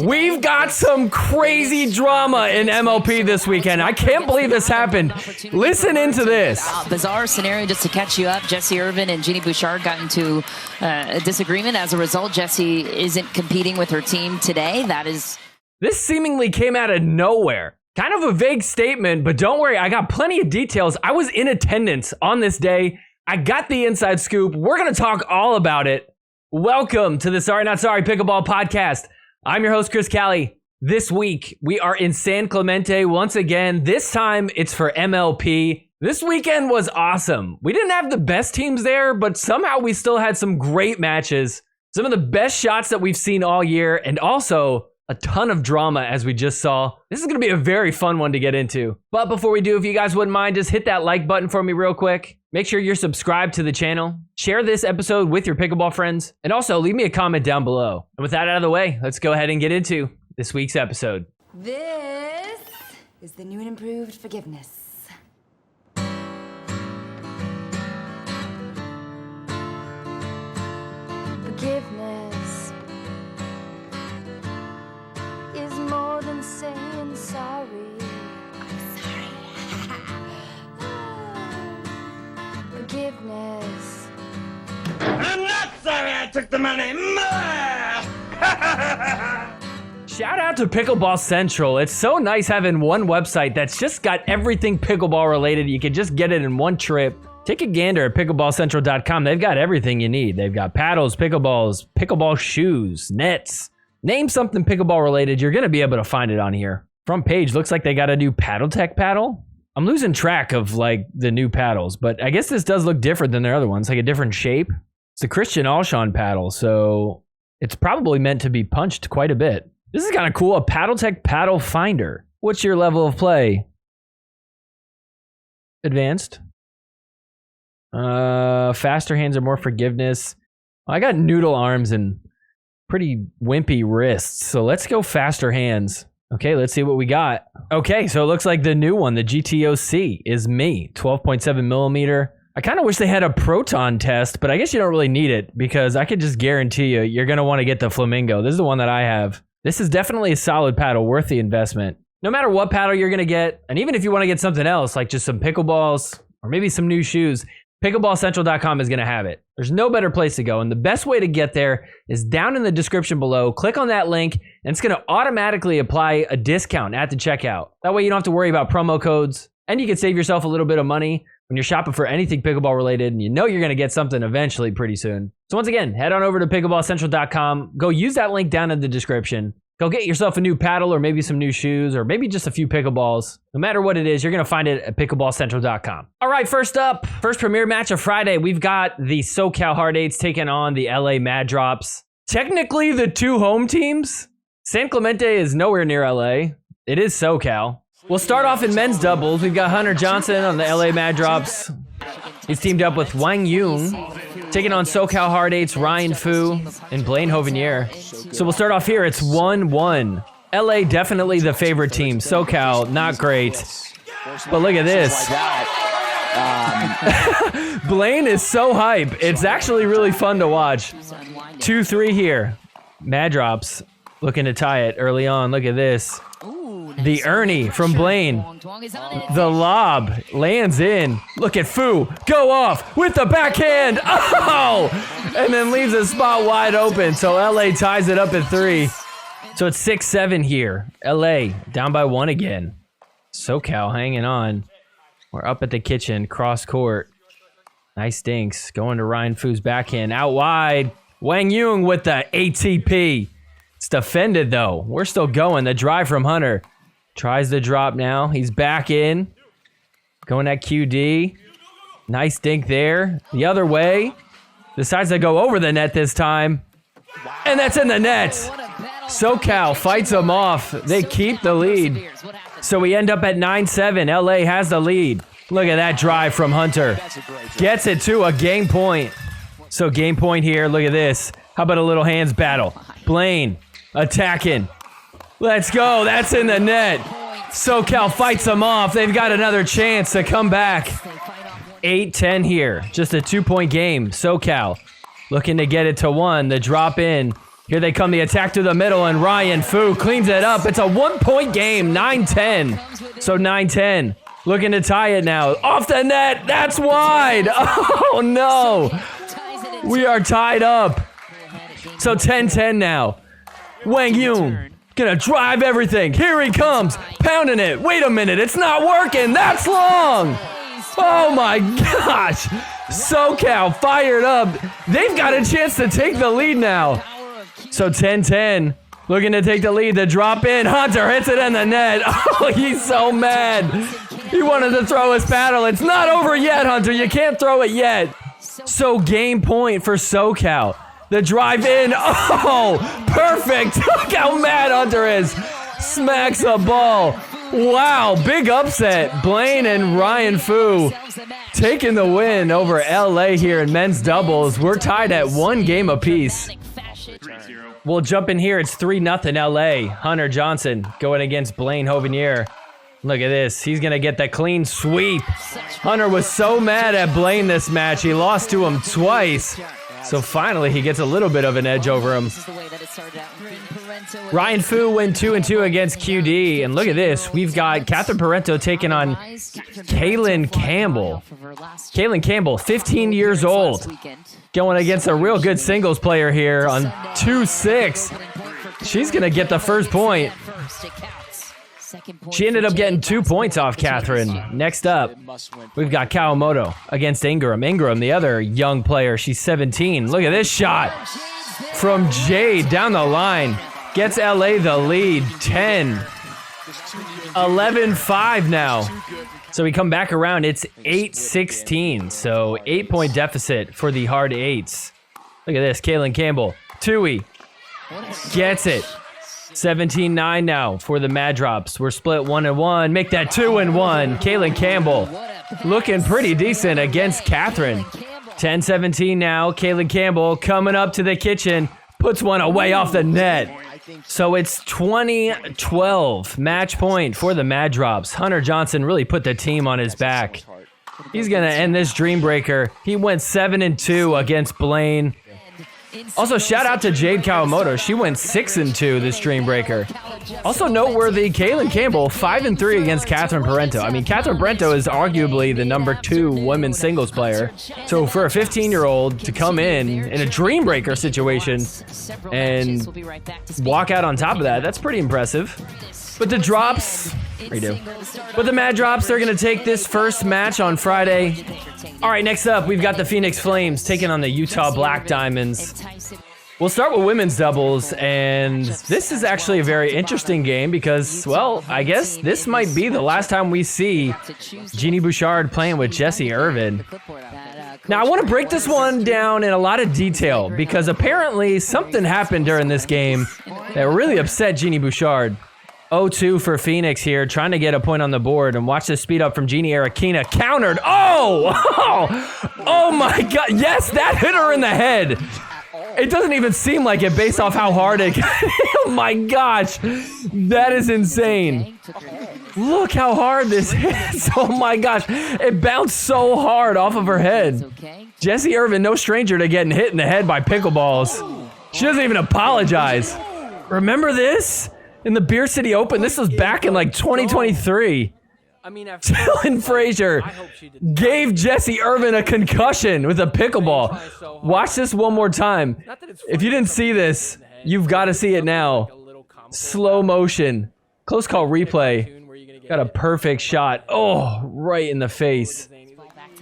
We've got some crazy drama in MLP this weekend. I can't believe this happened. Listen into this. Bizarre scenario just to catch you up. Jesse Irvine and Genie Bouchard got into a disagreement. As a result, Jesse isn't competing with her team today. This seemingly came out of nowhere. Kind of a vague statement, but don't worry, I got plenty of details. I was in attendance on this day. I got the inside scoop. We're going to talk all about it. Welcome to the Sorry Not Sorry Pickleball podcast. I'm your host, Chris Cali. This week, we are in San Clemente once again. This time, it's for MLP. This weekend was awesome. We didn't have the best teams there, but somehow we still had some great matches. Some of the best shots that we've seen all year, and also a ton of drama, as we just saw. This is going to be a very fun one to get into. But before we do, if you guys wouldn't mind, just hit that like button for me real quick. Make sure you're subscribed to the channel. Share this episode with your pickleball friends. And also, leave me a comment down below. And with that out of the way, let's go ahead and get into this week's episode. This is the new and improved forgiveness. Forgiveness is more than saying sorry. I'm sorry. Forgiveness. I'm not sorry I took the money. Shout out to Pickleball Central. It's so nice having one website that's just got everything pickleball related. You can just get it in one trip. Take a gander at pickleballcentral.com. They've got everything you need. They've got paddles, pickleballs, pickleball shoes, nets. Name something pickleball related, you're going to be able to find it on here. Front page looks like they got a new Paddletek paddle. I'm losing track of like the new paddles, but I guess this does look different than their other ones, like a different shape. It's a Christian Alshon paddle, so it's probably meant to be punched quite a bit. This is kind of cool, a Paddletek paddle finder. What's your level of play? Advanced. Faster hands are more forgiveness. I got noodle arms and pretty wimpy wrists, so let's go faster hands. Okay, let's see what we got. Okay, so it looks like the new one, the GTOC, is me, 12.7 millimeter. I kind of wish they had a proton test, but I guess you don't really need it because I could just guarantee you're going to want to get the Flamingo. This is the one that I have. This is definitely a solid paddle, worth the investment. No matter what paddle you're going to get, and even if you want to get something else, like just some pickleballs or maybe some new shoes, pickleballcentral.com is going to have it. There's no better place to go, and the best way to get there is down in the description below. Click on that link, and it's going to automatically apply a discount at the checkout. That way you don't have to worry about promo codes, and you can save yourself a little bit of money when you're shopping for anything pickleball related, and you know you're going to get something eventually pretty soon. So once again, head on over to pickleballcentral.com. Go use that link down in the description. Go get yourself a new paddle or maybe some new shoes or maybe just a few pickleballs. No matter what it is, you're going to find it at pickleballcentral.com. All right, first up, first premier match of Friday, we've got the SoCal Hard Eights taking on the LA Mad Drops. Technically, the two home teams. San Clemente is nowhere near LA. It is SoCal. We'll start off in men's doubles. We've got Hunter Johnson on the LA Mad Drops. He's teamed up with Wang Yung, taking on SoCal Hard Eights, Ryan Fu, and Blaine Hovenier. So we'll start off here. It's 1-1. LA definitely the favorite team. SoCal, not great. But look at this. Blaine is so hype. It's actually really fun to watch. 2-3 here. Mad Drops looking to tie it early on. Look at this. The Ernie from Blaine. The lob lands in. Look at Fu. Go off with the backhand. Oh! And then leaves the spot wide open. So LA ties it up at 3. So it's 6-7 here. LA down by 1 again. SoCal hanging on. We're up at the kitchen. Cross court. Nice dinks. Going to Ryan Fu's backhand. Out wide. Wang Yung with the ATP. It's defended though. We're still going. The drive from Hunter. Tries the drop now. He's back in. Going at QD. Nice dink there. The other way. Decides to go over the net this time. And that's in the net. SoCal fights them off. They keep the lead. So we end up at 9-7. LA has the lead. Look at that drive from Hunter. Gets it to a game point. So game point here. Look at this. How about a little hands battle? Blaine attacking. Let's go. That's in the net. SoCal fights them off. They've got another chance to come back. 8-10 here. Just a 2-point game. SoCal looking to get it to 1. The drop in. Here they come, the attack to the middle, and Ryan Fu cleans it up. It's a 1-point game, 9-10. So 9-10. Looking to tie it now. Off the net, that's wide. Oh no. We are tied up. So 10-10 now. Wang Yun gonna drive everything. Here he comes, pounding it. Wait a minute, it's not working. That's long. Oh my gosh. SoCal fired up. They've got a chance to take the lead now. So 10-10. Looking to take the lead. The drop in. Hunter hits it in the net. Oh, he's so mad. He wanted to throw his paddle. It's not over yet, Hunter. You can't throw it yet. So game point for SoCal. The drive in. Oh, perfect. Look how mad Hunter is. Smacks a ball. Wow, big upset. Blaine and Ryan Fu taking the win over LA here in men's doubles. We're tied at 1 game apiece. We'll jump in here. It's 3-0 LA. Hunter Johnson going against Blaine Hovenier. Look at this. He's going to get the clean sweep. Hunter was so mad at Blaine this match. He lost to him twice. So finally, he gets a little bit of an edge over him. Ryan Fu went 2-2 against QD. And look at this. We've got Catherine Parento taking on Kaylin Campbell. Kaylin Campbell, 15 years old. Going against a real good singles player here on 2-6. She's going to get the first point. She ended up getting 2 points off Catherine. Next up, we've got Kawamoto against Ingram. Ingram, the other young player, she's 17. Look at this shot from Jade down the line. Gets LA the lead, 10. 11-5 now. So we come back around, it's 8-16. So 8-point deficit for the hard eights. Look at this, Kaylin Campbell. Tui gets it. 17-9 now for the Mad Drops. We're split 1-1. Make that 2-1. Kaylin Campbell looking pretty decent against Catherine. 10-17 now. Kaylin Campbell coming up to the kitchen. Puts one away off the net. So it's 20-12. Match point for the Mad Drops. Hunter Johnson really put the team on his back. He's going to end this Dreambreaker. He went 7-2 against Blaine. Also, shout out to Jade Kawamoto. She went 6-2 this Dreambreaker. Also noteworthy, Kaylin Campbell, 5-3 against Catherine Parento. I mean, Catherine Parento is arguably the #2 women's singles player. So for a 15-year-old to come in a Dreambreaker situation and walk out on top of that, that's pretty impressive. But the Drops, But the Mad Drops, they're going to take this first match on Friday. All right, next up, we've got the Phoenix Flames taking on the Utah Black Diamonds. We'll start with women's doubles, and this is actually a very interesting game because, well, I guess this might be the last time we see Genie Bouchard playing with Jesse Irvine. Now, I want to break this one down in a lot of detail because apparently something happened during this game that really upset Genie Bouchard. 0-2 for Phoenix here, trying to get a point on the board. And watch this speed up from Genie Arakina. Countered. Oh my God. Yes, that hit her in the head. It doesn't even seem like it based off how hard it got. Oh my gosh. That is insane. Look how hard this hits. Oh my gosh. It bounced so hard off of her head. Jesse Irvine, no stranger to getting hit in the head by pickleballs. She doesn't even apologize. Remember this? In the Beer City Open, this was back in like 2023. Dylan Frazier gave Jesse Irvine a concussion with a pickleball. Watch this one more time. If you didn't see this, you've got to see it now. Slow motion. Close call replay. Got a perfect shot. Oh, right in the face.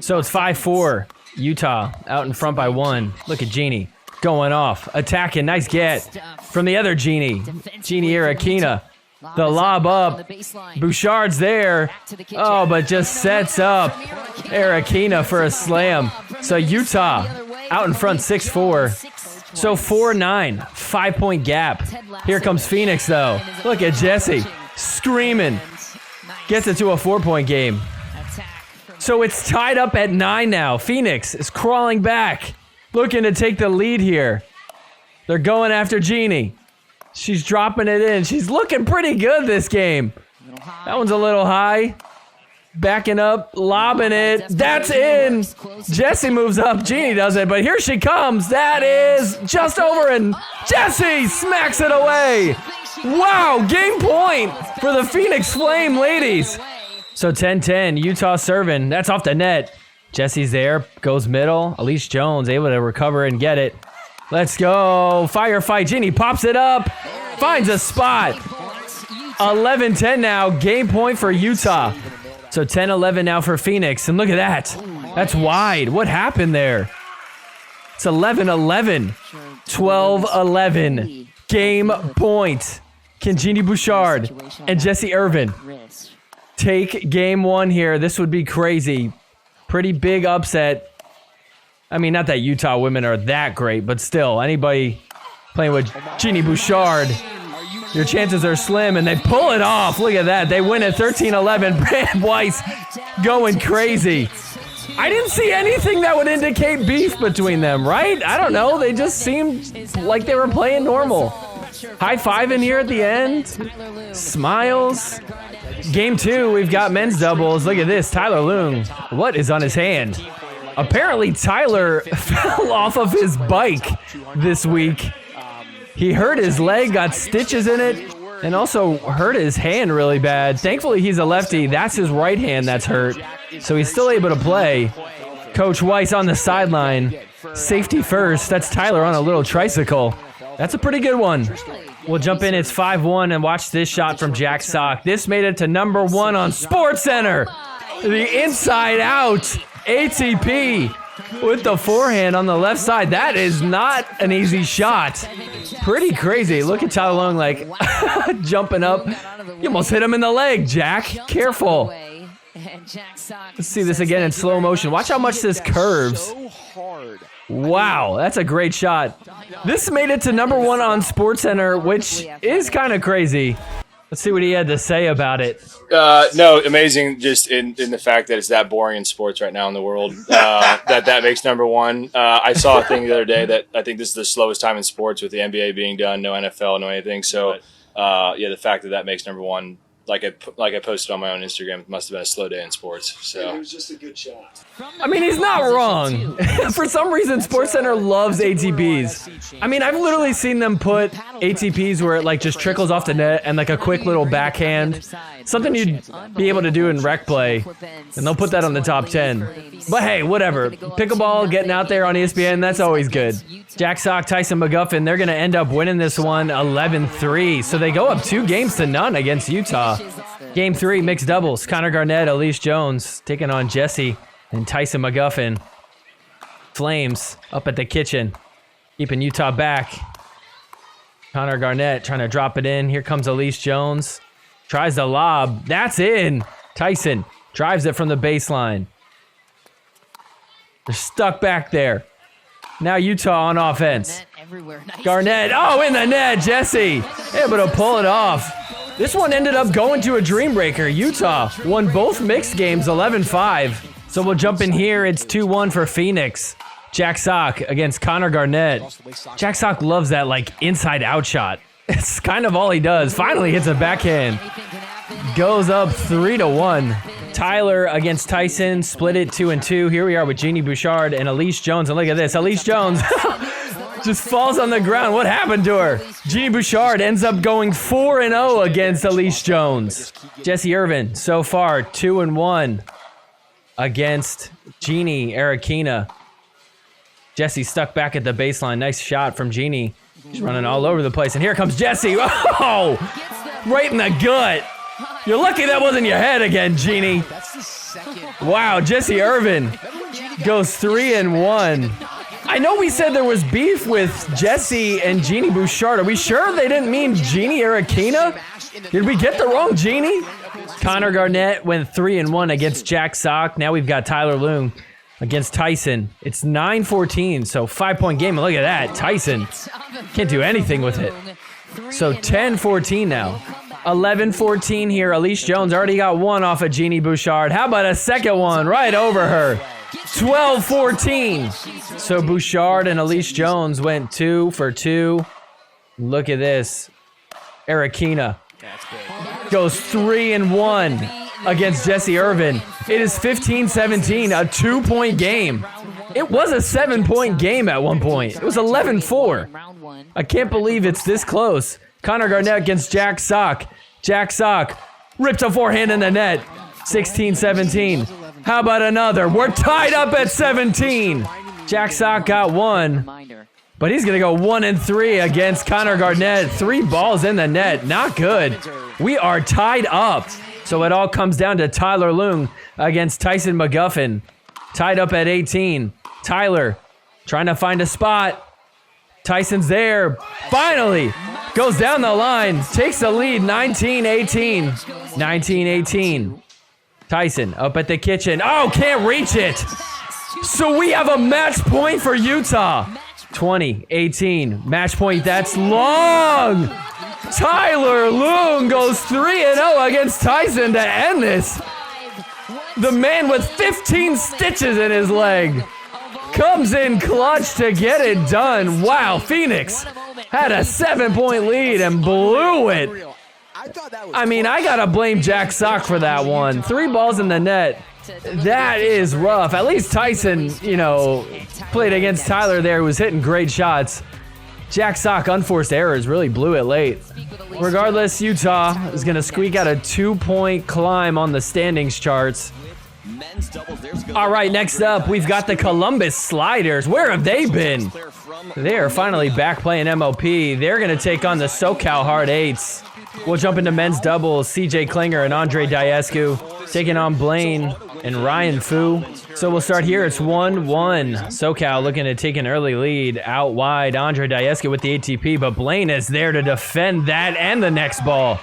So it's 5-4. Utah out in front by 1. Look at Genie. Going off, attacking, nice get from the other Genie Arakina. The lob up, Bouchard's there. Oh, but just sets up Arakina for a slam. So Utah out in front 6-4. So 4-9, 5-point gap. Here comes Phoenix though. Look at Jesse screaming. Gets it to a 4-point game. So it's tied up at 9 now. Phoenix is crawling back. Looking to take the lead here. They're going after Genie. She's dropping it in. She's looking pretty good this game. That one's a little high. backing up, lobbing it. That's in. Jesse moves up. Genie does it, but here she comes. That is just over, and Jesse smacks it away. Wow, game point for the Phoenix Flame ladies. So 10-10, Utah serving. That's off the net. Jesse's there, goes middle. Elise Jones able to recover and get it. Let's go. Firefight. Genie pops it up. Finds a spot. 11-10 now. Game point for Utah. So 10-11 now for Phoenix. And look at that. That's wide. What happened there? It's 11-11. 12-11. Game point. Can Genie Bouchard and Jesse Irvine take game one here? This would be crazy. Pretty big upset. I mean, not that Utah women are that great, but still, anybody playing with Genie Bouchard, your chances are slim, and they pull it off. Look at that. They win at 13-11. Brand Weiss going crazy. I didn't see anything that would indicate beef between them, right? I don't know. They just seemed like they were playing normal. High five in here at the end. Smiles. Game two, we've got men's doubles. Look at this. Tyler Loong. What is on his hand? Apparently, Tyler fell off of his bike this week. He hurt his leg, got stitches in it, and also hurt his hand really bad. Thankfully, he's a lefty. That's his right hand that's hurt, so he's still able to play. Coach Weiss on the sideline. Safety first. That's Tyler on a little tricycle. That's a pretty good one. We'll jump in. It's 5-1, and watch this shot from Jack Sock. This made it to number one on SportsCenter. The inside out ATP with the forehand on the left side. That is not an easy shot. Pretty crazy. Look at Tyler Loong like jumping up. You almost hit him in the leg, Jack. Careful. Let's see this again in slow motion. Watch how much this curves. Wow, that's a great shot. This made it to number one on SportsCenter, which is kind of crazy. Let's see what he had to say about it. No, amazing just in the fact that it's that boring in sports right now in the world. That makes number one. I saw a thing the other day that I think this is the slowest time in sports with the NBA being done, no NFL, no anything. So, yeah, the fact that makes number one, like I posted on my own Instagram, it must have been a slow day in sports. So it was just a good shot. I mean, he's not wrong. For some reason, SportsCenter loves ATPs. I mean, I've literally seen them put ATPs where it like just trickles off the net and like a quick little backhand. Something you'd be able to do in rec play. And they'll put that on the top 10. But hey, whatever. Pickleball getting out there on ESPN, that's always good. Jack Sock, Tyson McGuffin, they're going to end up winning this one 11-3. So they go up 2-0 against Utah. Game 3, mixed doubles. Connor Garnett, Elise Jones taking on Jesse and Tyson McGuffin. Flames up at the kitchen, keeping Utah back. Connor Garnett trying to drop it in. Here comes Elise Jones. Tries the lob. That's in. Tyson drives it from the baseline. They're stuck back there. Now Utah on offense. Garnett, oh, in the net. Jesse able to pull it off. This one ended up going to a Dreambreaker. Utah won both mixed games 11-5. So we'll jump in here. It's 2-1 for Phoenix. Jack Sock against Connor Garnett. Jack Sock loves that like inside out shot. It's kind of all he does. Finally hits a backhand. Goes up 3-1. Tyler against Tyson. Split it 2-2. Here we are with Genie Bouchard and Elise Jones. And look at this. Elise Jones just falls on the ground. What happened to her? Genie Bouchard ends up going 4-0 against Elise Jones. Jesse Irvine so far 2-1 against Genie Arakina. Jesse stuck back at the baseline. Nice shot from Genie. He's running all over the place. And here comes Jesse. Oh! Right in the gut. You're lucky that wasn't your head again, Genie. Wow, Jesse Irvine goes 3-1. I know we said there was beef with Jesse and Genie Bouchard. Are we sure they didn't mean Genie Arakina? Did we get the wrong Genie? Connor Garnett went 3-1 against Jack Sock. Now we've got Tyler Loong against Tyson. It's 9-14, so 5-point game. And look at that. Tyson can't do anything with it. So 10-14 now. 11-14 here. Elise Jones already got one off of Genie Bouchard. How about a second one right over her? 12-14. So Bouchard and Elise Jones went 2 for 2. Look at this. Arakina goes 3-1 against Jesse Irvine. It is 15-17, a 2-point game. It was a 7-point game at one point. It was 11-4. I can't believe it's this close. Connor Garnett against Jack Sock. Jack Sock ripped a forehand in the net. 16-17. How about another? We're tied up at 17. Jack Sock got one, but he's going to go 1-3 against Connor Garnett. 3 balls in the net. Not good. We are tied up. So it all comes down to Tyler Leung against Tyson McGuffin. Tied up at 18. Tyler trying to find a spot. Tyson's there. Finally goes down the line. Takes the lead. 19-18. 19-18. Tyson up at the kitchen. Oh, can't reach it. So we have a match point for Utah. 20-18. Match point. That's long. Tyler Leung goes 3-0 against Tyson to end this. The man with 15 stitches in his leg comes in clutch to get it done. Wow, Phoenix had a 7-point lead and blew it. I mean, I gotta blame Jack Sock for that one. 3 balls in the net. That is rough. At least Tyson, played against Tyler there, who was hitting great shots. Jack Sock, unforced errors, really blew it late. Regardless, Utah is gonna squeak out a 2-point climb on the standings charts. All right, next up, we've got the Columbus Sliders. Where have they been? They are finally back playing MLP. They're gonna take on the SoCal Hard Eights. We'll jump into men's doubles. CJ Klinger and Andre Diascu taking on Blaine and Ryan Fu. So we'll start here. It's 1-1. SoCal looking to take an early lead. Out wide, Andre Diascu with the ATP, but Blaine is there to defend that and the next ball.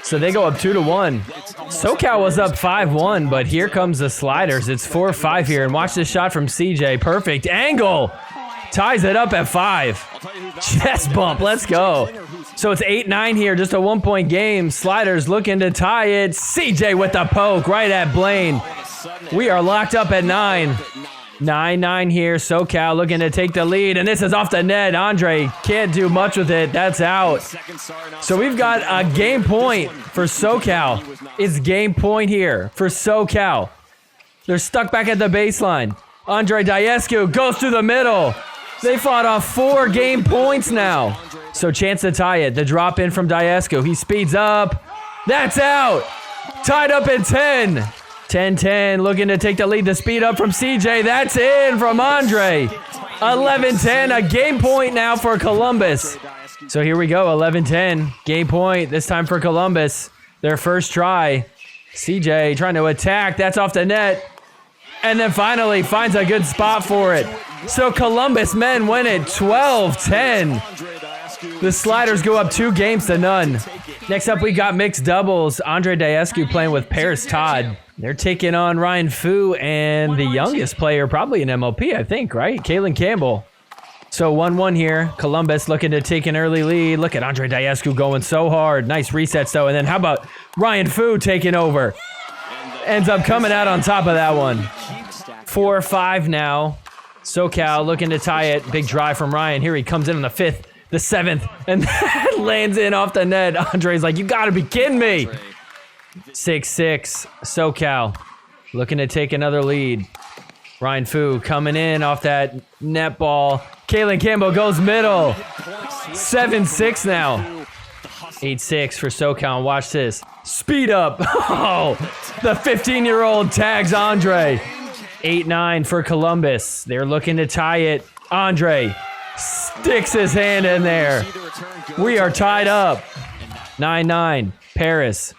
So they go up 2-1. SoCal was up 5-1, but here comes the Sliders. It's 4-5 here, and watch this shot from CJ. Perfect angle. Ties it up at 5. Chest bump. Let's go. So it's 8-9 here, just a 1-point game. Sliders looking to tie it. CJ with the poke right at Blaine. We are locked up at 9. 9-9 here. SoCal looking to take the lead, and this is off the net. Andre can't do much with it. That's out. So we've got a game point for SoCal. It's game point here for SoCal. They're stuck back at the baseline. Andre Diascu goes through the middle. They fought off 4 game points now. So chance to tie it. The drop in from Diascu. He speeds up. That's out. Tied up at 10. 10-10, looking to take the lead. The speed up from CJ. That's in from Andre. 11-10, a game point now for Columbus. So here we go, 11-10, game point, this time for Columbus. Their first try. CJ trying to attack. That's off the net. And then finally finds a good spot for it. So Columbus men win it 12-10. The Sliders go up 2-0. Next up, we got mixed doubles. Andre Diascu playing with Paris Todd. They're taking on Ryan Fu and the youngest player, probably in MLP, I think, right? Kalen Campbell. So 1-1 here. Columbus looking to take an early lead. Look at Andre Diascu going so hard. Nice resets, though. And then how about Ryan Fu taking over? Ends up coming out on top of that one. 4-5 now. SoCal looking to tie it. Big drive from Ryan. Here he comes in on the 5th. The 7th, and that lands in off the net. Andre's like, you gotta be kidding me. 6-6, SoCal looking to take another lead. Ryan Fu coming in off that net ball. Kalen Campbell goes middle. 7-6 now. 8-6 for SoCal. Watch this. Speed up. Oh, the 15-year-old tags Andre. 8-9 for Columbus. They're looking to tie it. Andre sticks his hand in there. We are tied up. 9-9. Paris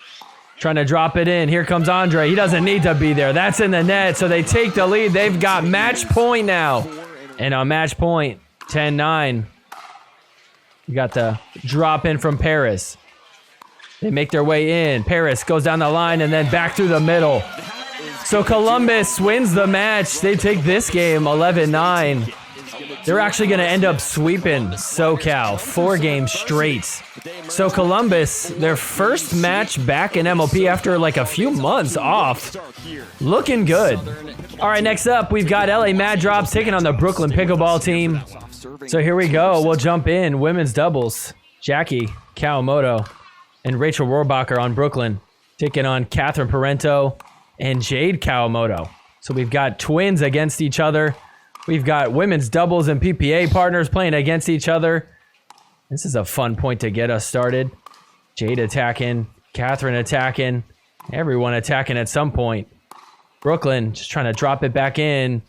trying to drop it in. Here comes Andre. He doesn't need to be there. That's in the net, so they take the lead. They've got match point now. And on match point, 10-9. You got the drop in from Paris. They make their way in. Paris goes down the line and then back through the middle. So Columbus wins the match. They take this game 11-9. They're actually going to end up sweeping SoCal 4 games straight. So Columbus, their first match back in MLP after like a few months off. Looking good. All right, next up, we've got LA Mad Drops taking on the Brooklyn Pickleball team. So here we go. We'll jump in. Women's doubles. Jackie Kawamoto and Rachel Rohrbacher on Brooklyn. taking on Catherine Parento and Jade Kawamoto. So we've got twins against each other. We've got women's doubles and PPA partners playing against each other. This is a fun point to get us started. Jade attacking, Catherine attacking, everyone attacking at some point. Brooklyn just trying to drop it back in,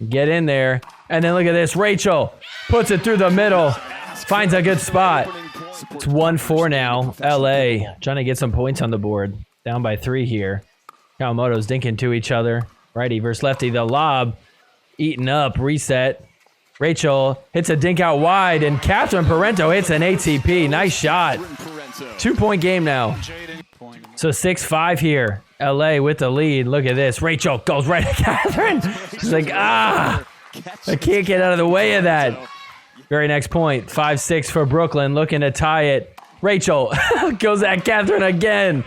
get in there. And then look at this, Rachel puts it through the middle, finds a good spot. It's 1-4 now. LA trying to get some points on the board. Down by 3 here. Kawamoto's dinking to each other. Righty versus lefty. The lob eaten up. Reset. Rachel hits a dink out wide, and Catherine Parento hits an ATP. Nice shot. 2-point game now. So 6-5 here. LA with the lead. Look at this. Rachel goes right at Catherine. She's like, I can't get out of the way of that. Very next point. 5-6 for Brooklyn. Looking to tie it. Rachel goes at Catherine again.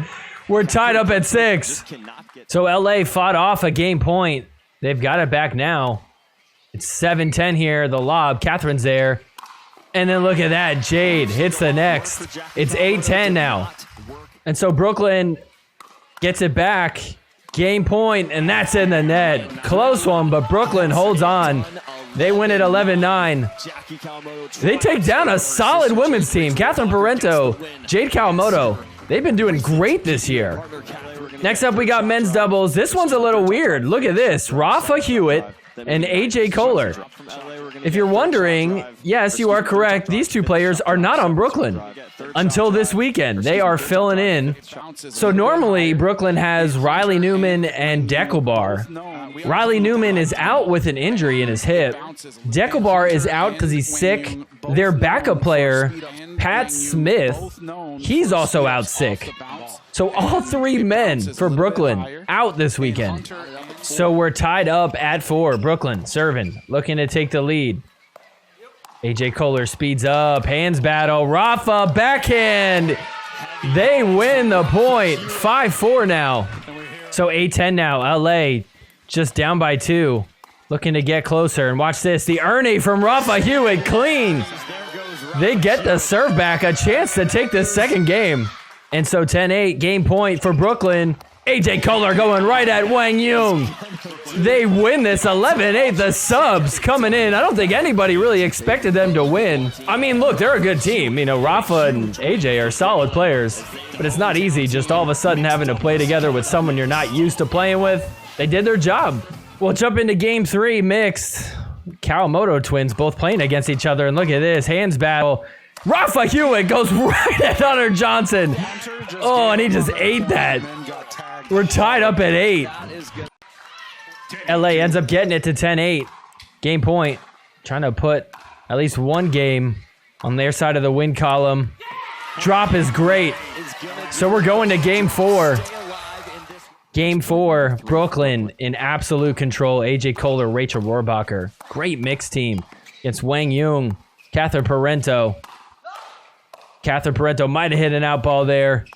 We're tied up at 6. So LA fought off a game point. They've got it back now. It's 7-10 here. The lob. Catherine's there. And then look at that. Jade hits the next. It's 8-10 now. And so Brooklyn gets it back. Game point, and that's in the net. Close one, but Brooklyn holds on. They win at 11-9. They take down a solid women's team. Catherine Parento, Jade Kawamoto. They've been doing great this year. Next up, we got men's doubles. This one's a little weird. Look at this. Rafa Hewitt and AJ Kohler. If you're wondering, yes, you are correct. These two players are not on Brooklyn until this weekend. They are filling in. So normally, Brooklyn has Riley Newman and Deckelbar. Riley Newman is out with an injury in his hip. Deckelbar is out because he's sick. Their backup player, Pat Smith, he's also out sick. So all 3 men for Brooklyn out this weekend. So we're tied up at 4. Brooklyn serving, looking to take the lead. AJ Kohler speeds up, hands battle. Rafa backhand. They win the point. 5-4 now. So 8-10 now. LA just down by 2. Looking to get closer. And watch this. The Ernie from Rafa Hewitt clean. They get the serve back. A chance to take this second game. And so 10-8, game point for Brooklyn. AJ Kohler going right at Wang Yung. They win this 11-8. The subs coming in. I don't think anybody really expected them to win. I mean, look, they're a good team. You know, Rafa and AJ are solid players. But it's not easy just all of a sudden having to play together with someone you're not used to playing with. They did their job. We'll jump into game 3 mixed. Kawamoto twins both playing against each other. And look at this. Hands battle. Rafa Hewitt goes right at Hunter Johnson. Oh, and he just ate that. We're tied up at 8. LA ends up getting it to 10-8. Game point. Trying to put at least one game on their side of the win column. Drop is great. So we're going to game 4. Game 4, Brooklyn in absolute control. AJ Kohler, Rachel Rohrbacher. Great mixed team against Wang Yung, Catherine Parento. Catherine Parento might have hit an out ball there.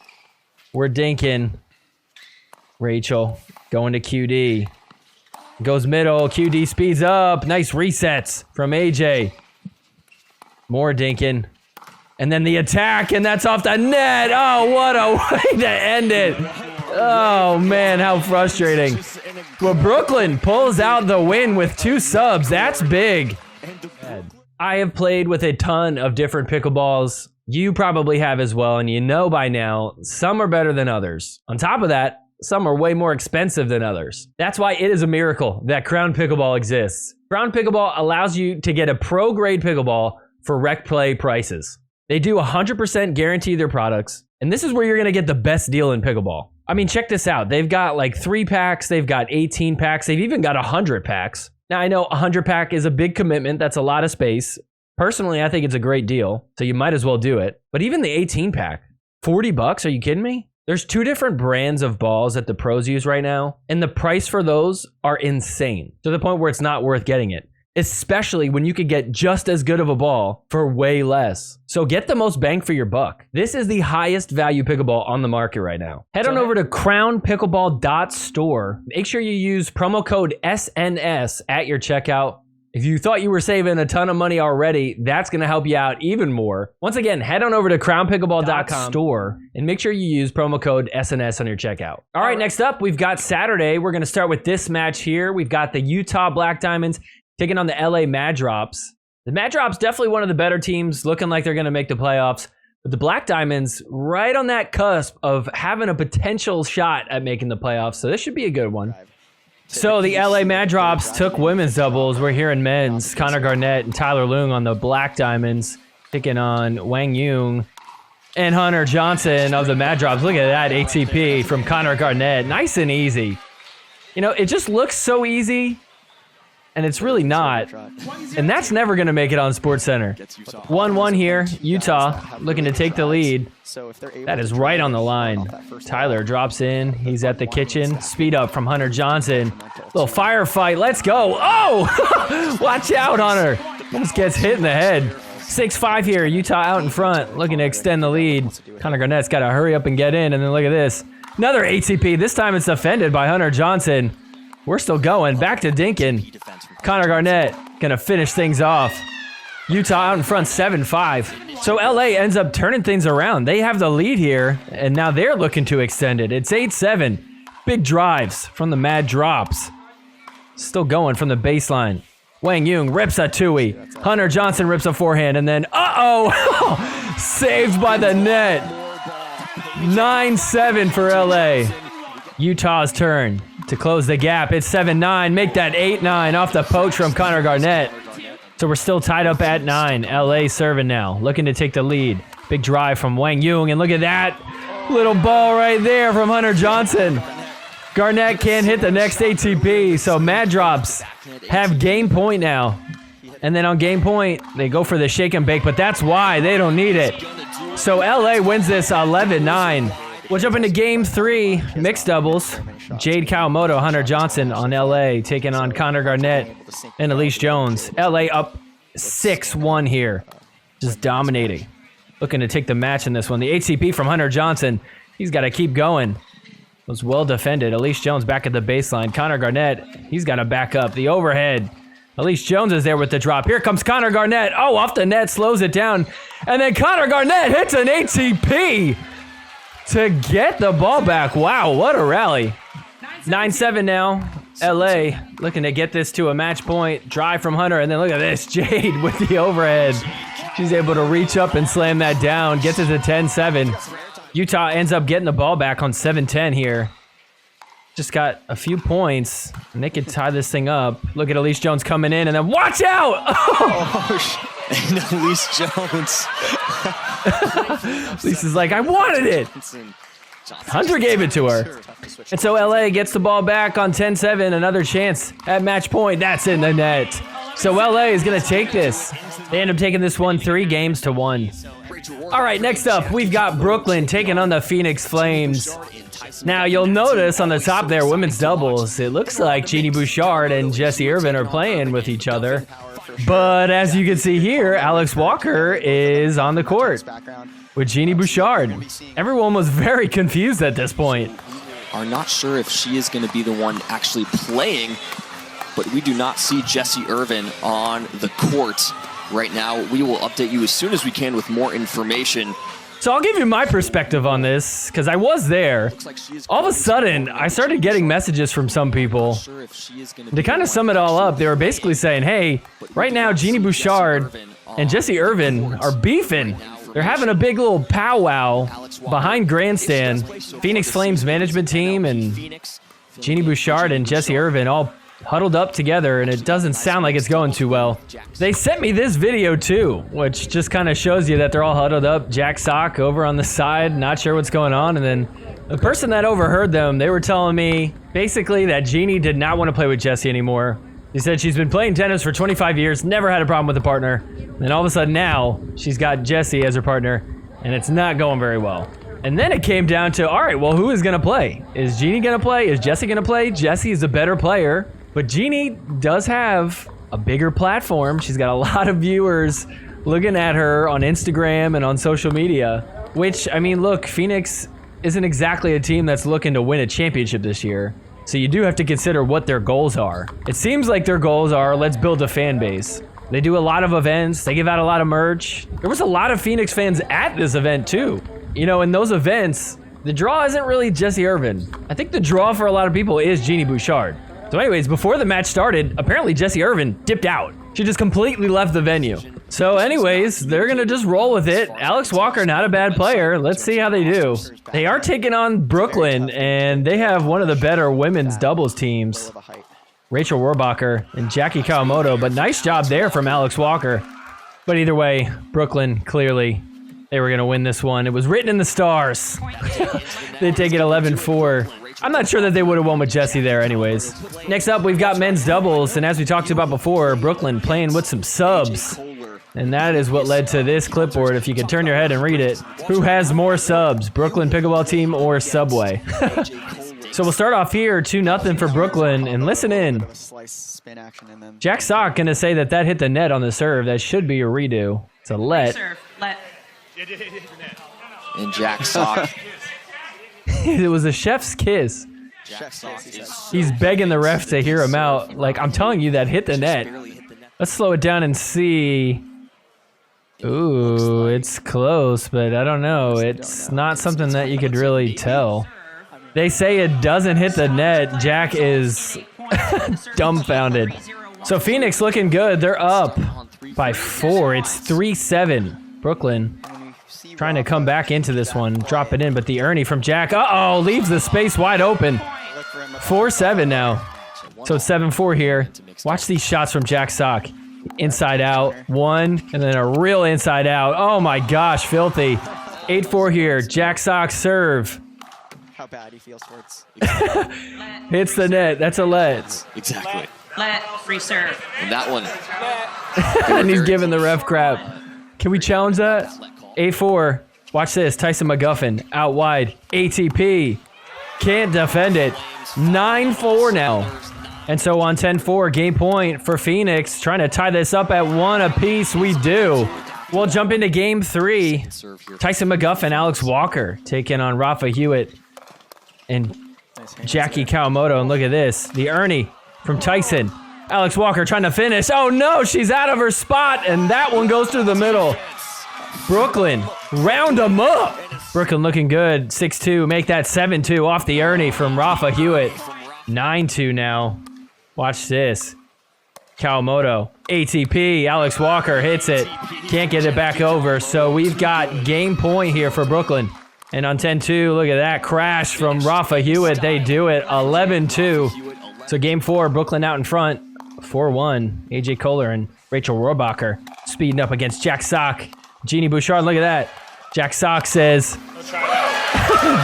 We're dinking. Rachel going to QD. Goes middle. QD speeds up. Nice resets from AJ. More dinking. And then the attack, and that's off the net. Oh, what a way to end it. Oh, man, how frustrating. Well, Brooklyn pulls out the win with 2 subs. That's big. I have played with a ton of different pickleballs. You probably have as well, and you know by now, some are better than others. On top of that, some are way more expensive than others. That's why it is a miracle that Crown Pickleball exists. Crown Pickleball allows you to get a pro-grade pickleball for rec play prices. They do 100% guarantee their products, and this is where you're gonna get the best deal in pickleball. I mean, check this out. They've got like 3 packs, they've got 18 packs, they've even got 100 packs. Now, I know 100 pack is a big commitment, that's a lot of space. Personally, I think it's a great deal, so you might as well do it. But even the 18 pack, $40, are you kidding me? There's 2 different brands of balls that the pros use right now, and the price for those are insane, to the point where it's not worth getting it, especially when you could get just as good of a ball for way less. So get the most bang for your buck. This is the highest value pickleball on the market right now. Head on over to crownpickleball.store. Make sure you use promo code SNS at your checkout. If you thought you were saving a ton of money already, that's going to help you out even more. Once again, head on over to crownpickleball.com store and make sure you use promo code SNS on your checkout. All right, next up, we've got Saturday. We're going to start with this match here. We've got the Utah Black Diamonds taking on the LA Mad Drops. The Mad Drops definitely one of the better teams, looking like they're going to make the playoffs. But the Black Diamonds right on that cusp of having a potential shot at making the playoffs. So this should be a good one. So the LA Mad Drops took women's doubles. We're here in men's. Connor Garnett and Tyler Leung on the Black Diamonds, taking on Wang Yung and Hunter Johnson of the Mad Drops. Look at that ATP from Connor Garnett. Nice and easy. You know, it just looks so easy, and it's really not. And that's never going to make it on SportsCenter. 1-1 here. Utah looking to take the lead. That is right on the line. Tyler drops in. He's at the kitchen. Speed up from Hunter Johnson. Little firefight. Let's go. Oh! Watch out, Hunter. Almost gets hit in the head. 6-5 here. Utah out in front, looking to extend the lead. Connor Garnett's got to hurry up and get in. And then look at this. Another ATP. This time it's defended by Hunter Johnson. We're still going. Back to Dinkin. Connor Garnett gonna finish things off. Utah out in front 7-5. So LA ends up turning things around. They have the lead here, and now they're looking to extend it. It's 8-7. Big drives from the Mad Drops. Still going from the baseline. Wang Yung rips a two-way. Hunter Johnson rips a forehand, and then, uh-oh! Saved by the net. 9-7 for LA. Utah's turn to close the gap. It's 7-9. Make that 8-9 off the poach from Connor Garnett. So we're still tied up at 9. LA serving now, looking to take the lead. Big drive from Wang Yung, and look at that little ball right there from Hunter Johnson. Garnett can't hit the next ATP, so Mad Drops have game point now. And then on game point, they go for the shake and bake, but that's why they don't need it. So LA wins this 11-9. We'll jump into game 3, mixed doubles. Jade Kawamoto, Hunter Johnson on LA, taking on Connor Garnett and Elise Jones. LA up 6-1 here, just dominating. Looking to take the match in this one. The ATP from Hunter Johnson, he's got to keep going. Was well defended. Elise Jones back at the baseline. Connor Garnett, he's got to back up. The overhead. Elise Jones is there with the drop. Here comes Connor Garnett. Oh, off the net, slows it down. And then Connor Garnett hits an ATP to get the ball back. Wow, what a rally. 9-7 now. LA looking to get this to a match point. Drive from Hunter, and then look at this. Jade with the overhead. She's able to reach up and slam that down. Gets it to 10-7. Utah ends up getting the ball back on 7-10 here. Just got a few points, and they can tie this thing up. Look at Elise Jones coming in, and then watch out! And Elise Jones. Lisa's like, I wanted it. Hunter gave it to her. And so LA gets the ball back on 10-7. Another chance at match point. That's in the net. So LA is going to take this. They end up taking this one 3-1. All right, next up, we've got Brooklyn taking on the Phoenix Flames. Now, you'll notice on the top there, women's doubles, it looks like Genie Bouchard and Jesse Irvine are playing with each other. But as you can see here, Alex Walker is on the court with Genie Bouchard. Everyone was very confused at this point. Are not sure if she is going to be the one actually playing, but we do not see Jesse Irvine on the court right now. We will update you as soon as we can with more information. So I'll give you my perspective on this, because I was there. All of a sudden, I started getting messages from some people. To kind of sum it all up, they were basically saying, hey, right now Genie Bouchard and Jesse Irvine are beefing. They're having a big little powwow behind grandstand. Phoenix Flames management team and Genie Bouchard and Jesse Irvine all huddled up together, and it doesn't sound like it's going too well. They sent me this video too, which just kind of shows you that they're all huddled up. Jack Sock over on the side, not sure what's going on. And then the person that overheard them, they were telling me basically that Genie did not want to play with Jesse anymore. He said she's been playing tennis for 25 years, never had a problem with a partner. And all of a sudden now, she's got Jesse as her partner, and it's not going very well. And then it came down to, all right, well, who is going to play? Is Genie going to play? Is Jesse going to play? Jesse is a better player. But Genie does have a bigger platform. She's got a lot of viewers looking at her on Instagram and on social media, which, I mean, look, Phoenix isn't exactly a team that's looking to win a championship this year. So you do have to consider what their goals are. It seems like their goals are, let's build a fan base. They do a lot of events. They give out a lot of merch. There was a lot of Phoenix fans at this event too. You know, in those events, the draw isn't really Jesse Irvine. I think the draw for a lot of people is Genie Bouchard. So anyways, before the match started, apparently Jesse Irvine dipped out. She just completely left the venue. So anyways, they're gonna just roll with it. Alex Walker, not a bad player. Let's see how they do. They are taking on Brooklyn, and they have one of the better women's doubles teams. Rachel Rohrbacher and Jackie Kawamoto, but nice job there from Alex Walker. But either way, Brooklyn, clearly, they were gonna win this one. It was written in the stars. They take it 11-4. I'm not sure that they would have won with Jesse there anyways. Next up, we've got men's doubles, and as we talked about before, Brooklyn playing with some subs. And that is what led to this clipboard, if you could turn your head and read it. Who has more subs, Brooklyn Pickleball Team or Subway? So we'll start off here, 2-0 for Brooklyn, and listen in. Jack Sock gonna say that hit the net on the serve. That should be a redo. It's a let. And Jack Sock. It was a chef's kiss. He's begging the ref to hear him out. Like, I'm telling you, that hit the net. Let's slow it down and see. Ooh, it's close, but I don't know. It's not something that you could really tell. They say it doesn't hit the net. Jack is dumbfounded. So Phoenix looking good. They're up by 4. It's 3-7. Brooklyn trying to come back into this one. Drop it in, but the Ernie from Jack. Uh-oh, leaves the space wide open. 4-7 now. So it's 7-4 here. Watch these shots from Jack Sock. Inside out, 1, and then a real inside out. Oh my gosh, filthy. 8-4 here. Jack Sock serve. How bad he feels towards. Hits the net. That's a let. Exactly. Let, free serve. And that one. And he's giving the ref crap. Can we challenge that? 8-4. Watch this. Tyson McGuffin out wide. ATP. Can't defend it. 9-4 now. And so on 10-4, game point for Phoenix. Trying to tie this up at 1 apiece. We do. We'll jump into game 3. Tyson McGuffin, Alex Walker taking on Rafa Hewitt and Jackie Kawamoto. And look at this. The Ernie from Tyson. Alex Walker trying to finish. Oh no, she's out of her spot. And that one goes through the middle. Brooklyn, round them up. Brooklyn looking good. 6-2. Make that 7-2 off the Ernie from Rafa Hewitt. 9-2 now. Watch this. Kawamoto, ATP, Alex Walker hits it. Can't get it back over. So we've got game point here for Brooklyn. And on 10-2, look at that crash from Rafa Hewitt. They do it 11-2. So game 4, Brooklyn out in front. 4-1. AJ Kohler and Rachel Rohrbacher speeding up against Jack Sock. Genie Bouchard, look at that. Jack Sock says,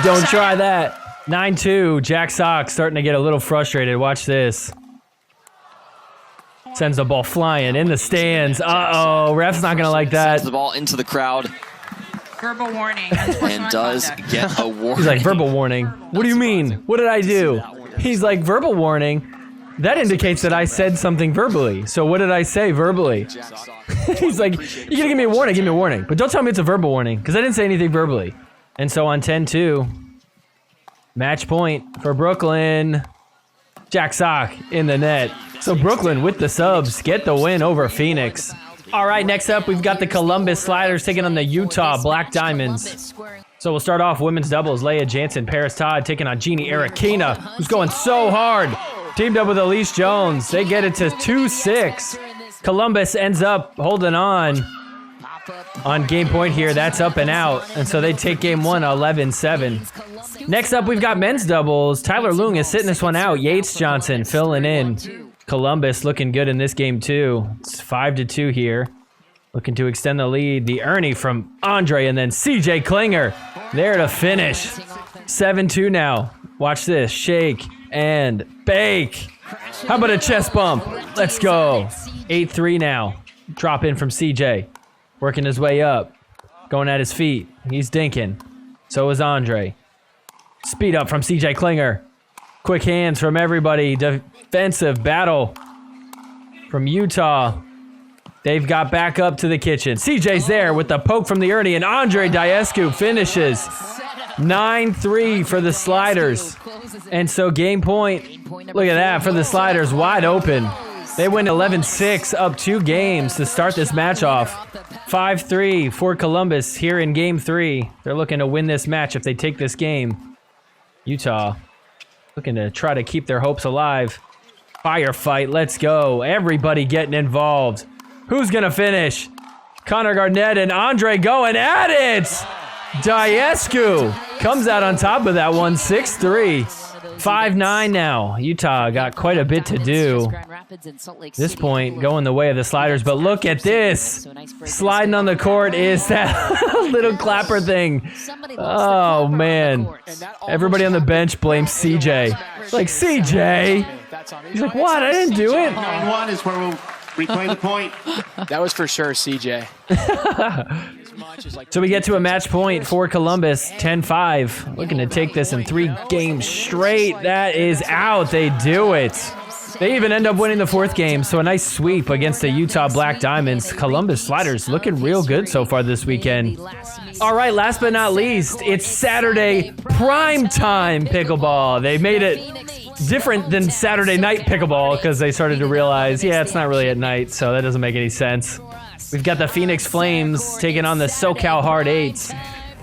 don't try that. 9-2, Jack Sock starting to get a little frustrated. Watch this. Sends the ball flying in the stands. Uh-oh, ref's not going to like that. Sends the ball into the crowd. Verbal warning. And does get a warning. He's like, verbal warning. What do you mean? What did I do? He's like, verbal warning? That indicates that I said something verbally. So what did I say verbally? He's like, you're going to give me a warning, give me a warning. But don't tell me it's a verbal warning, because I didn't say anything verbally. And so on 10-2, match point for Brooklyn. Jack Sock in the net. So Brooklyn with the subs get the win over Phoenix. All right, next up, we've got the Columbus Sliders taking on the Utah Black Diamonds. So we'll start off women's doubles. Leia Jansen, Paris Todd taking on Jeannie Arakina, who's going so hard. Teamed up with Elise Jones. They get it to 2-6. Columbus ends up holding on game point here. That's up and out. And so they take game 1 11-7. Next up, we've got men's doubles. Tyler Loong is sitting this one out. Yates Johnson filling in. Columbus looking good in this game too. It's 5-2 here. Looking to extend the lead. The Ernie from Andre and then CJ Klinger there to finish. 7-2 now. Watch this. Shake and bake. How about a chest bump? Let's go. 8-3 now. Drop in from CJ. Working his way up. Going at his feet. He's dinking. So is Andre. Speed up from CJ Klinger. Quick hands from everybody. Defensive battle from Utah. They've got back up to the kitchen. CJ's there with the poke from the Ernie, and Andre Diescu finishes. 9-3 for the Sliders. And so game point, look at that, for the Sliders, wide open. They win 11-6, up 2 games to start this match off. 5-3 for Columbus here in game 3. They're looking to win this match if they take this game. Utah looking to try to keep their hopes alive. Firefight, let's go. Everybody getting involved. Who's gonna finish? Connor Garnett and Andre going at it! Diescu comes out on top of that one, 6-3. 5-9 now. Utah got quite a bit to do. This point going the way of the Sliders, but look at this. Sliding on the court is that little clapper thing. Oh, man. Everybody on the bench blames CJ. Like, CJ? He's like, what? I didn't do it. 9-1 is where we'll reclaim the point. That was for sure CJ. So we get to a match point for Columbus, 10-5. Looking to take this in 3 games straight. That is out. They do it. They even end up winning the 4th game, so a nice sweep against the Utah Black Diamonds. Columbus Sliders looking real good so far this weekend. All right, last but not least, it's Saturday primetime pickleball. They made it different than Saturday night pickleball because they started to realize, yeah, it's not really at night, so that doesn't make any sense. We've got the Phoenix Flames taking on the SoCal Hard Eights.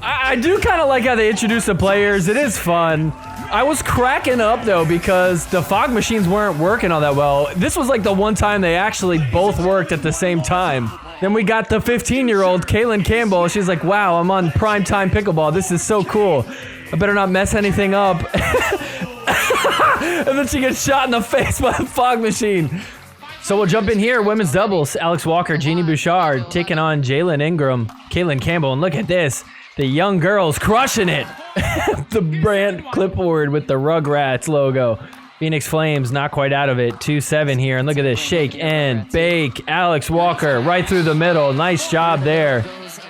I do kind of like how they introduce the players. It is fun. I was cracking up, though, because the fog machines weren't working all that well. This was like the one time they actually both worked at the same time. Then we got the 15-year-old Kaylin Campbell. She's like, wow, I'm on primetime pickleball. This is so cool. I better not mess anything up. And then she gets shot in the face by a fog machine. So we'll jump in here. Women's doubles. Alex Walker, Genie Bouchard taking on Jalen Ingram, Kaylin Campbell. And look at this. The young girls crushing it. The brand clipboard with the Rugrats logo. Phoenix Flames not quite out of it. 2-7 here. And look at this. Shake and bake. Alex Walker right through the middle. Nice job there.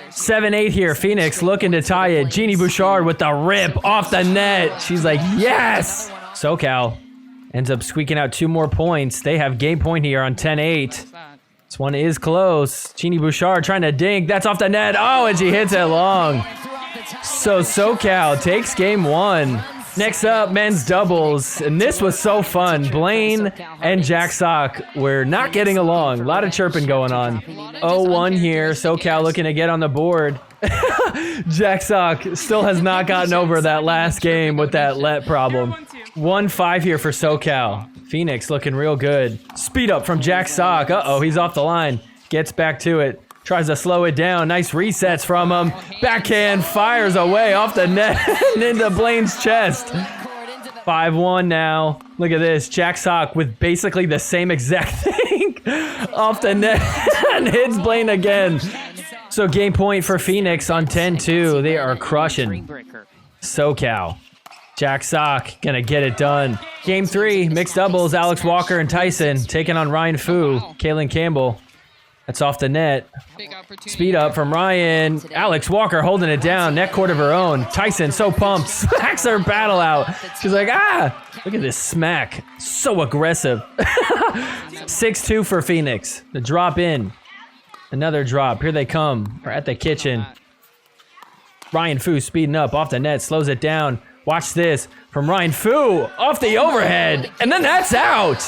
7-8 here. Phoenix looking to tie it. Genie Bouchard with the rip off the net. She's like, yes! SoCal ends up squeaking out 2 more points. They have game point here on 10-8. This one is close. Genie Bouchard trying to dink. That's off the net. Oh, and she hits it long. So SoCal takes game 1. Next up, men's doubles. And this was so fun. Blaine and Jack Sock were not getting along. A lot of chirping going on. 0-1 here. SoCal looking to get on the board. Jack Sock still has not gotten over that last game with that let problem. 1-5 here for SoCal. Phoenix looking real good. Speed up from Jack Sock. Uh-oh, he's off the line. Gets back to it. Tries to slow it down. Nice resets from him. Backhand fires away off the net and into Blaine's chest. 5-1 now. Look at this. Jack Sock with basically the same exact thing off the net and hits Blaine again. So game point for Phoenix on 10-2. They are crushing SoCal. Jack Sock gonna get it done. Game 3, mixed doubles. Alex Walker and Tyson taking on Ryan Fu. Kaylin Campbell. That's off the net. Speed up from Ryan. Alex Walker holding it down. Net court of her own. Tyson so pumped. Smacks her battle out. She's like, ah! Look at this smack. So aggressive. 6-2 for Phoenix. The drop in. Another drop. Here they come. We're at the kitchen. Ryan Fu speeding up off the net. Slows it down. Watch this from Ryan Fu off the overhead. And then that's out.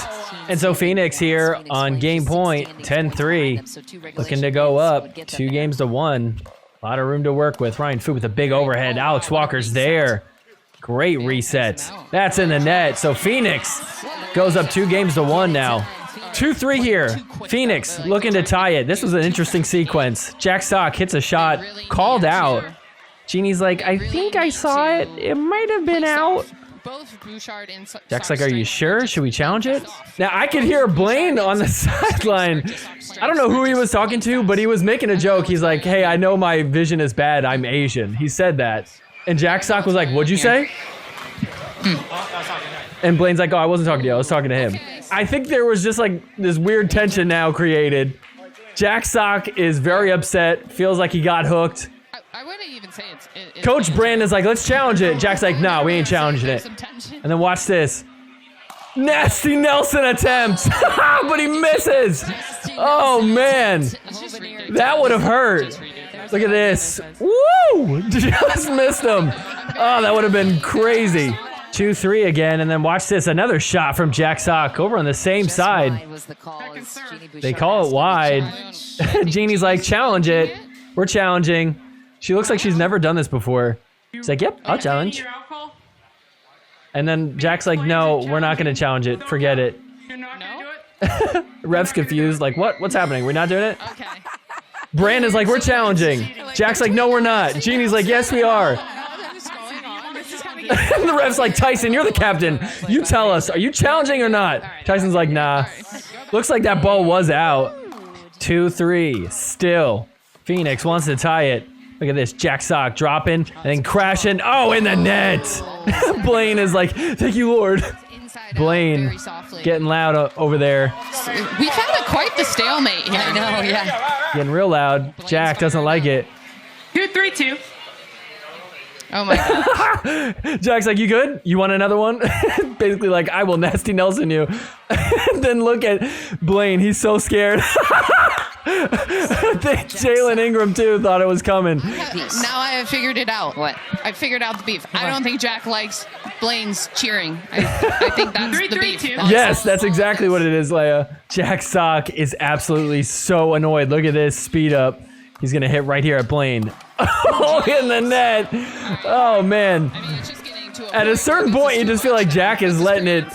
And so Phoenix here on game point, 10-3. Looking to go up 2-1. A lot of room to work with. Ryan Fu with a big overhead. Alex Walker's there. Great reset. That's in the net. So Phoenix goes up 2-1 now. 2-3 here. Phoenix looking to tie it. This was an interesting sequence. Jack Sock hits a shot. Called out. Genie's like, I think I saw it. It might have been out. Jack's like, are you sure? Should we challenge it? Now, I could hear Blaine on the sideline. I don't know who he was talking to, but he was making a joke. He's like, hey, I know my vision is bad. I'm Asian. He said that. And Jack Sock was like, what'd you say? And Blaine's like, oh, I wasn't talking to you. I was talking to him. I think there was just like this weird tension now created. Jack Sock is very upset. Feels like he got hooked. I wouldn't even say it's Coach Brandon's like, let's challenge it. Jack's like, no, we ain't challenging it. And then watch this. Nasty Nelson attempt. But he misses. Oh, man. That would have hurt. Look at this. Woo! Just missed him. Oh, that would have been crazy. 2-3 again, and then watch this. Another shot from Jack Sock over on the same side. They call it wide. Genie's like, challenge it. We're challenging. She looks like she's never done this before. She's like, yep, I'll challenge. And then Jack's like, no, we're not going to challenge it. Forget it. You're not going to do it? Ref's confused. Like, what? What's happening? We're not doing it? Okay. Brandon's like, we're challenging. Jack's like, no, we're not. Genie's like, yes, we are. And the ref's like, Tyson, you're the captain. You tell us, are you challenging or not? Tyson's like, nah. Looks like that ball was out. 2-3, still. Phoenix wants to tie it. Look at this, Jack Sock dropping and then crashing. Oh, in the net. Blaine is like, thank you, Lord. Blaine getting loud over there. We've had quite the stalemate here. I know, yeah. Getting real loud. Jack doesn't like it. 2-3-2. Oh my God. Jack's like, you good? You want another one? Basically like, I will nasty Nelson you. And then look at Blaine. He's so scared. I think Jalen Ingram too thought it was coming. Now I have figured it out. What? I figured out the beef. I don't think Jack likes Blaine's cheering. I think that's the beef. Yes, that's exactly what it is, Leia. Jack Sock is absolutely so annoyed. Look at this speed up. He's going to hit right here at Blaine. Oh, in the net. Oh, man. At a certain point, you just feel like Jack is letting it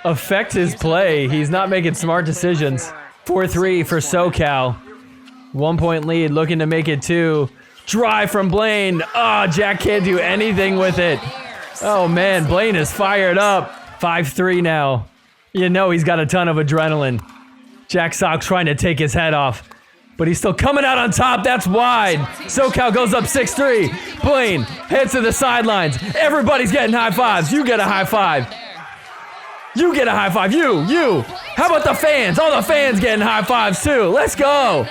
affect his play. He's not making smart decisions. 4-3 for SoCal. 1 point lead, looking to make it 2. Drive from Blaine. Oh, Jack can't do anything with it. Oh, man, Blaine is fired up. 5-3 now. You know he's got a ton of adrenaline. Jack Sock trying to take his head off. But he's still coming out on top. That's wide. SoCal goes up 6-3. Blaine heads to the sidelines. Everybody's getting high fives. You get a high five. You get a high five. You. How about the fans? All the fans getting high fives too. Let's go.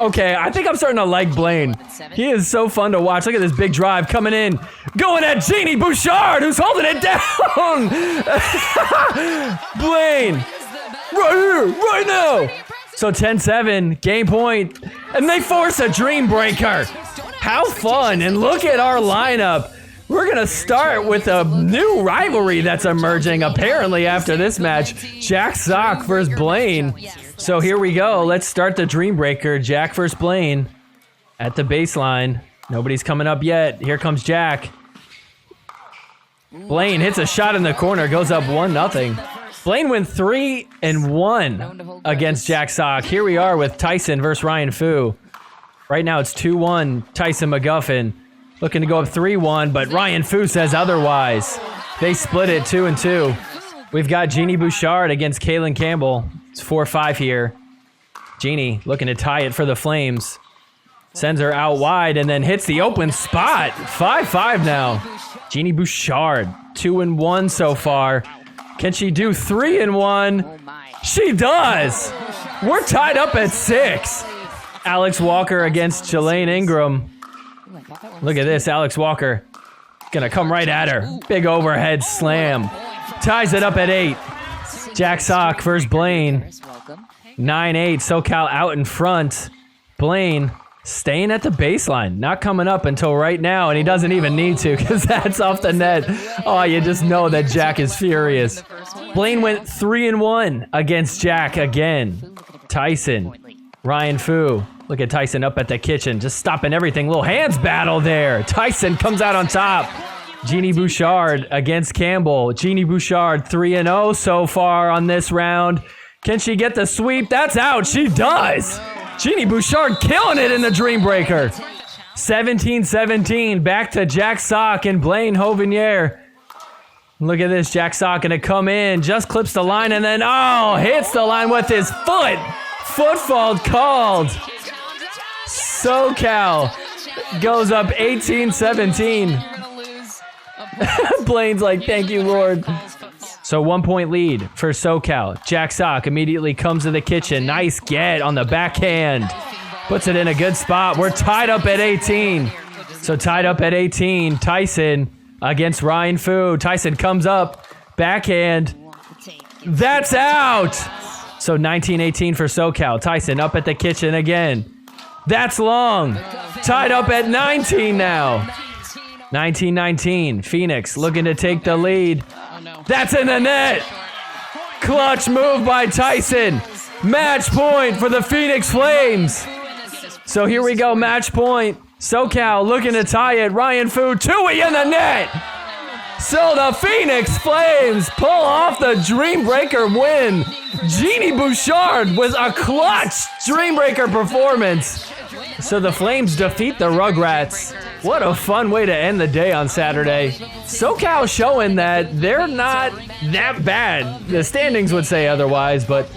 Okay, I think I'm starting to like Blaine. He is so fun to watch. Look at this big drive coming in. Going at Genie Bouchard, who's holding it down. Blaine. Right here, right now. So 10-7, game point, and they force a Dreambreaker. How fun, and look at our lineup. We're gonna start with a new rivalry that's emerging apparently after this match. Jack Sock versus Blaine. So here we go, let's start the Dreambreaker. Jack versus Blaine at the baseline. Nobody's coming up yet. Here comes Jack. Blaine hits a shot in the corner, goes up 1-0. Blaine went 3-1 against Jack Sock. Here we are with Tyson versus Ryan Fu. Right now it's 2-1 Tyson McGuffin. Looking to go up 3-1, but Ryan Fu says otherwise. They split it 2-2. We've got Genie Bouchard against Kaylin Campbell. It's 4-5 here. Genie looking to tie it for the Flames. Sends her out wide and then hits the open spot. 5-5 now. Genie Bouchard, 2-1 so far. Can she do 3-1? She does. We're tied up at 6. Alex Walker against Jelaine Ingram. Look at this, Alex Walker. Gonna come right at her. Big overhead slam. Ties it up at 8. Jack Sock versus Blaine. 9-8, SoCal out in front. Blaine staying at the baseline. Not coming up until right now, and he doesn't even need to because that's off the net. Oh, you just know that Jack is furious. Blaine went 3-1 against Jack again. Tyson, Ryan Fu. Look at Tyson up at the kitchen, just stopping everything. Little hands battle there. Tyson comes out on top. Genie Bouchard against Campbell. Genie Bouchard 3-0 so far on this round. Can she get the sweep? That's out. She does. Genie Bouchard killing it in the Dreambreaker. 17-17. Back to Jack Sock and Blaine Hovenier. Look at this. Jack Sock gonna come in. Just clips the line and then, hits the line with his foot. Foot fault called. SoCal goes up 18-17. Blaine's like, thank you, Lord. So 1 point lead for SoCal. Jack Sock immediately comes to the kitchen. Nice get on the backhand. Puts it in a good spot. We're tied up at 18. So tied up at 18. Tyson against Ryan Fu. Tyson comes up. Backhand. That's out. So 19-18 for SoCal. Tyson up at the kitchen again. That's long. Tied up at 19 now. 19-19. Phoenix looking to take the lead. Oh, no. That's in the net. Clutch move by Tyson. Match point for the Phoenix Flames. So here we go, match point. SoCal looking to tie it. Ryan Fu, Tui in the net. So the Phoenix Flames pull off the Dreambreaker win. Genie Bouchard with a clutch Dreambreaker performance. So the Flames defeat the Rugrats. What a fun way to end the day on Saturday. SoCal showing that they're not that bad. The standings would say otherwise, but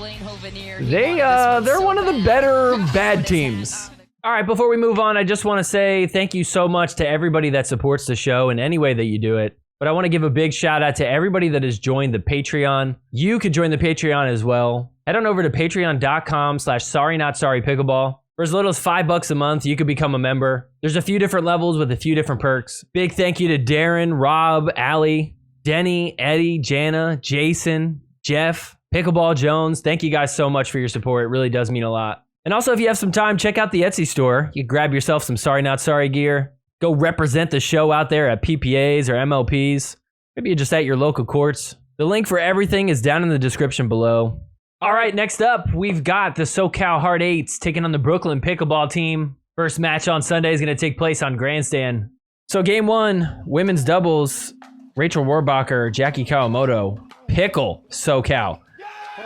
they're one of the better bad teams. All right, before we move on, I just want to say thank you so much to everybody that supports the show in any way that you do it. But I want to give a big shout out to everybody that has joined the Patreon. You could join the Patreon as well. Head on over to patreon.com/sorrynotsorrypickleball. For as little as $5 a month, you could become a member. There's a few different levels with a few different perks. Big thank you to Darren, Rob, Allie, Denny, Eddie, Jana, Jason, Jeff, Pickleball Jones. Thank you guys so much for your support. It really does mean a lot. And also, if you have some time, check out the Etsy store. You can grab yourself some Sorry Not Sorry gear. Go represent the show out there at PPAs or MLPs. Maybe you're just at your local courts. The link for everything is down in the description below. All right, next up, we've got the SoCal Hard Eights taking on the Brooklyn Pickleball team. First match on Sunday is going to take place on Grandstand. So game one, women's doubles, Rachel Warbacher, Jackie Kawamoto, Pickle, SoCal.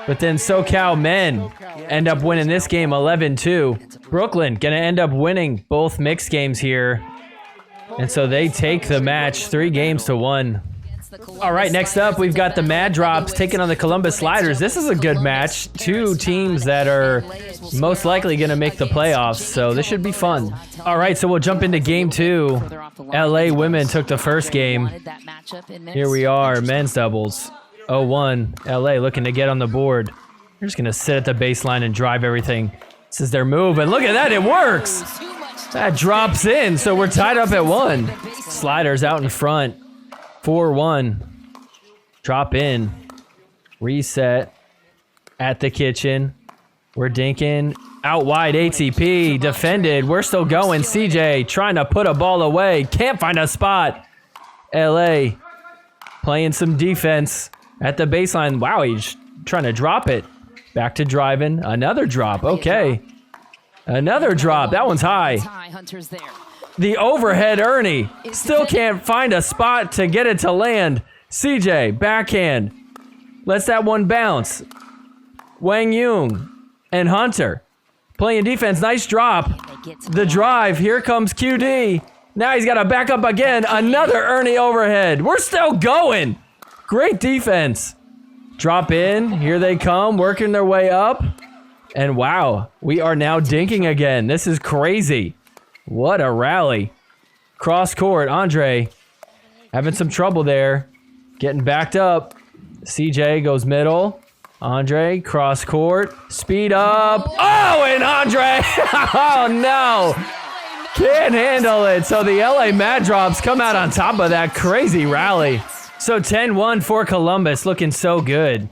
But then SoCal men end up winning this game 11-2. Brooklyn going to end up winning both mixed games here. And so they take the match 3-1. All right, next up, we've got the Mad Drops taking on the Columbus Sliders. This is a good match. Two teams that are most likely going to make the playoffs, so this should be fun. All right, so we'll jump into game two. LA women took the first game. Here we are, men's doubles. 0-1, LA looking to get on the board. They're just going to sit at the baseline and drive everything. This is their move, and look at that, it works! That drops in, so we're tied up at 1. Sliders out in front. 4-1. Drop in. Reset. At the kitchen. We're dinking. Out wide, ATP. Defended. We're still going. CJ trying to put a ball away. Can't find a spot. LA playing some defense at the baseline. Wow, he's trying to drop it. Back to driving. Another drop. Okay. Another drop. That one's high. The overhead Ernie. Still can't find a spot to get it to land. CJ, backhand. Lets that one bounce. Wang Yung and Hunter playing defense. Nice drop. The drive. Here comes QD. Now he's got to back up again. Another Ernie overhead. We're still going. Great defense. Drop in. Here they come. Working their way up. And wow, we are now dinking again. This is crazy. What a rally. Cross court, Andre having some trouble there. Getting backed up. CJ goes middle. Andre, cross court. Speed up. Oh, and Andre. Oh, no. Can't handle it. So the LA Mad Drops come out on top of that crazy rally. So 10-1 for Columbus. Looking so good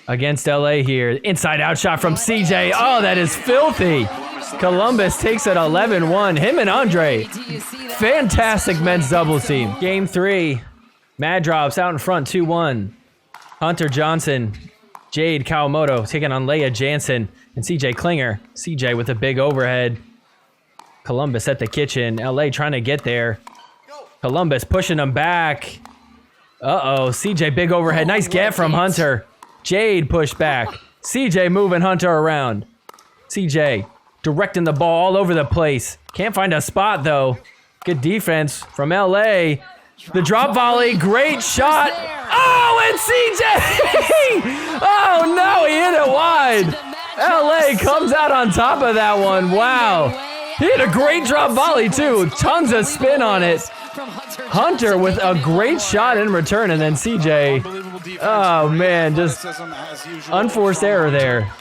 against LA here. Inside out shot from CJ. Oh, that is filthy. Columbus takes it 11-1. Him and Andre. Fantastic men's doubles team. Game 3. Mad Drops out in front 2-1. Hunter Johnson. Jade Kawamoto taking on Leia Jansen and CJ Klinger. CJ with a big overhead. Columbus at the kitchen. LA trying to get there. Columbus pushing them back. Uh-oh. CJ big overhead. Nice get from Hunter. Jade pushed back. CJ moving Hunter around. CJ directing the ball all over the place. Can't find a spot, though. Good defense from LA. The drop volley. Great shot. Oh, and CJ! Oh, no, he hit it wide. LA comes out on top of that one. Wow. He hit a great drop volley, too. Tons of spin on it. Hunter with a great shot in return, and then CJ. Oh, man, just unforced error there.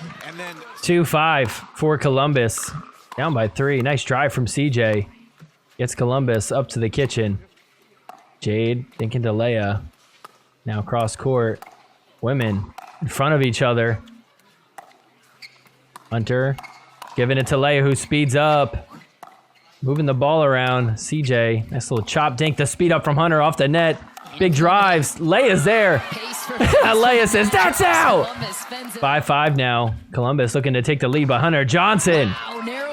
2-5 for Columbus. Down by 3. Nice drive from CJ. Gets Columbus up to the kitchen. Jade thinking to Leia. Now cross court. Women in front of each other. Hunter giving it to Leia, who speeds up. moving the ball around. CJ, nice little chop dink. The speed up from Hunter off the net. Big drives. Leia's there. Leia says, that's out. 5-5 now. Columbus looking to take the lead by Hunter Johnson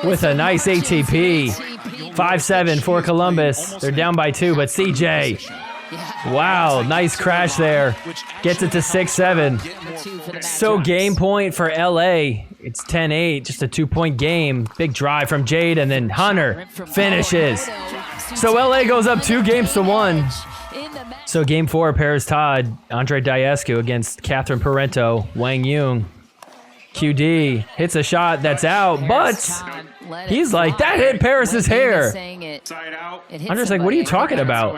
with a nice ATP. 5-7 for Columbus. They're down by 2, but CJ. Wow, nice crash there. Gets it to 6-7. So game point for LA. It's 10-8, just a 2-point game. Big drive from Jade, and then Hunter finishes. So LA goes up 2-1. So game 4, Paris Todd, Andre Diescu against Catherine Parento, Wang Yung. QD hits a shot that's out, but he's like, that hit Paris's hair. Andre's like, what are you talking about?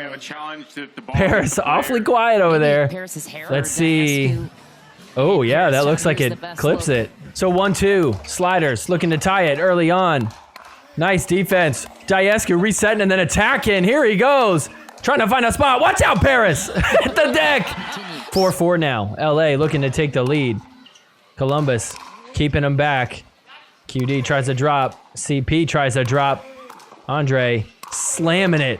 Paris awfully quiet over there. Let's see. Oh yeah, that looks like it clips it. So 1-2, sliders looking to tie it early on. Nice defense. Diescu resetting and then attacking. Here he goes. Trying to find a spot. Watch out, Paris. Hit the deck. 4-4 now. LA looking to take the lead. Columbus keeping him back. QD tries to drop. CP tries to drop. Andre slamming it.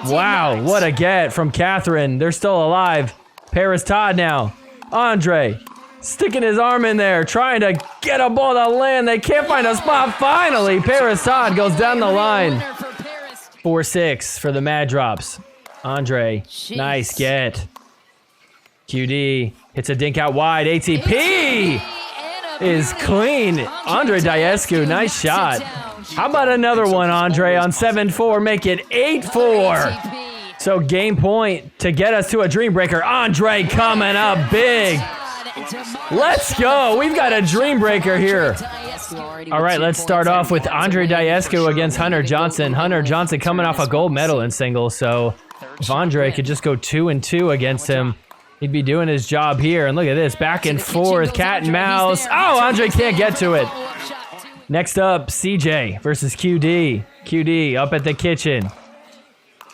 Wow, what a get from Catherine. They're still alive. Paris Todd now. Andre sticking his arm in there, trying to get a ball to land. They can't find a spot. Finally, Paris Todd goes down the line. 4-6 for the Mad Drops. Andre, nice get. QD hits a dink out wide. ATP is clean. Andre Diescu, nice shot. How about another one, Andre, on 7-4, make it 8-4. So game point to get us to a Dreambreaker. Andre coming up big. Let's go. We've got a Dreambreaker here. All right, let's start off with Andre Diescu against Hunter Johnson. Hunter Johnson coming off a gold medal in singles, so if Andre could just go 2-2 against him, he'd be doing his job here. And look at this, back and forth, cat and mouse. Oh, Andre can't get to it. Next up, CJ versus QD. QD up at the kitchen.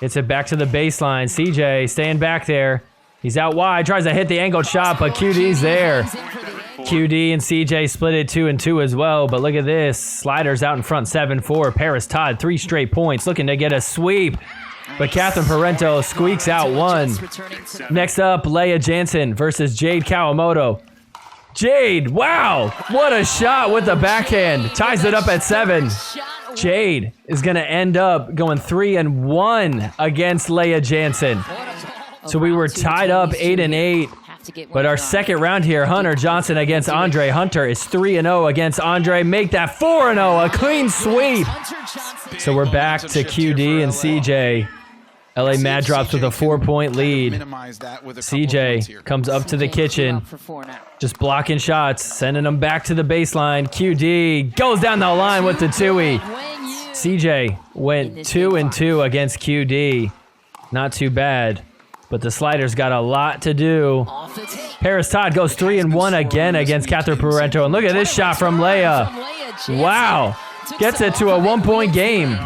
Hits it back to the baseline. CJ staying back there. He's out wide, tries to hit the angled shot, but QD's there. QD and CJ split it 2-2 as well, but look at this. Sliders out in front, 7-4. Paris Todd, 3 straight points, looking to get a sweep. But Catherine Parento squeaks out one. Next up, Leia Jansen versus Jade Kawamoto. Jade, wow, what a shot with the backhand. Ties it up at 7. Jade is going to end up going 3-1 against Leia Jansen. So we were tied up 8-8. But our second round here, Hunter Johnson against Andre. Hunter is 3-0 against Andre. Make that 4-0, a clean sweep. So we're back to QD and CJ. LA Mad Drops with a 4-point lead. CJ comes up to the kitchen, just blocking shots, sending them back to the baseline. QD goes down the line with the 2-2. CJ went 2-2 against QD. Not too bad. But the sliders got a lot to do. Paris Todd goes 3-1 again against Catherine Parento. And look at this shot from Leia. Wow. Gets it to a 1-point game.